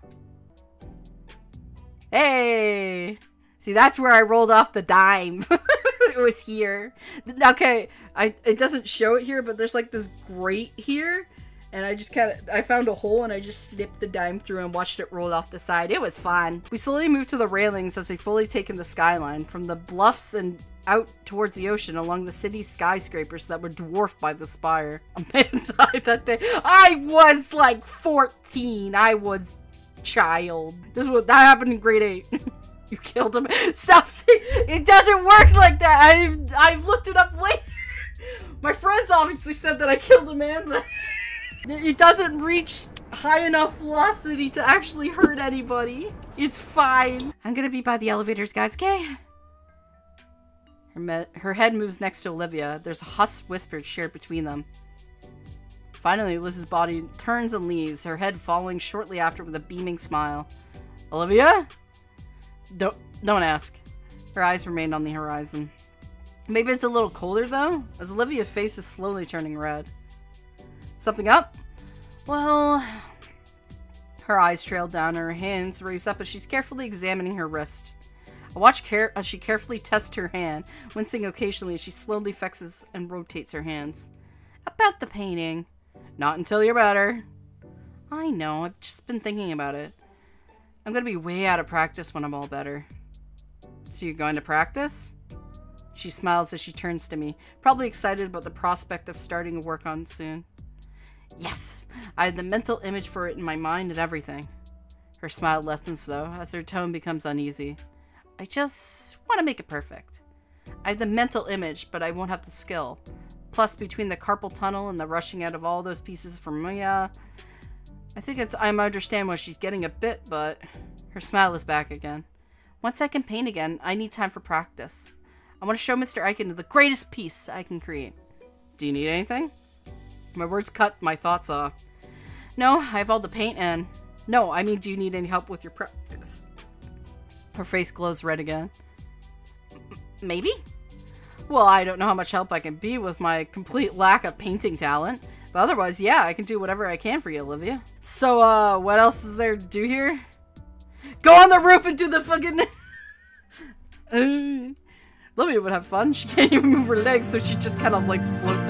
Hey! See, that's where I rolled off the dime. It was here. Okay, it doesn't show it here, but there's like this grate here. And I just I found a hole and I just snipped the dime through and watched it roll off the side. It was fun. We slowly moved to the railings as we fully taken the skyline from the bluffs and out towards the ocean along the city's skyscrapers that were dwarfed by the spire. A man died that day. I was like 14. I was child. That happened in grade 8. You killed him. Stop saying it doesn't work like that. I looked it up later. My friends obviously said that I killed a man, but it doesn't reach high enough velocity to actually hurt anybody. It's fine. I'm gonna be by the elevators, guys, okay? Her head moves next to Olivia. There's a hushed whisper shared between them. Finally, Liz's body turns and leaves, her head following shortly after with a beaming smile. Olivia? Don't ask. Her eyes remained on the horizon. Maybe it's a little colder, though, as Olivia's face is slowly turning red. Something up? Well... Her eyes trailed down, her hands raised up as she's carefully examining her wrist. I watch as she carefully tests her hand, wincing occasionally as she slowly flexes and rotates her hands. About the painting. Not until you're better. I know, I've just been thinking about it. I'm gonna be way out of practice when I'm all better. So you're going to practice? She smiles as she turns to me, probably excited about the prospect of starting work on soon. Yes! I have the mental image for it in my mind and everything. Her smile lessens though, as her tone becomes uneasy. I just want to make it perfect. I have the mental image, but I won't have the skill. Plus, between the carpal tunnel and the rushing out of all those pieces from Mia, I think I understand what she's getting a bit, but her smile is back again. Once I can paint again, I need time for practice. I want to show Mr. Iken the greatest piece I can create. Do you need anything? My words cut my thoughts off. No, I have all the paint and... No, I mean, do you need any help with your practice? Her face glows red again. Maybe? Well, I don't know how much help I can be with my complete lack of painting talent. But otherwise, yeah, I can do whatever I can for you, Olivia. So, what else is there to do here? Go on the roof and do the fucking... Olivia would have fun. She can't even move her legs, so she just kind of, like, floats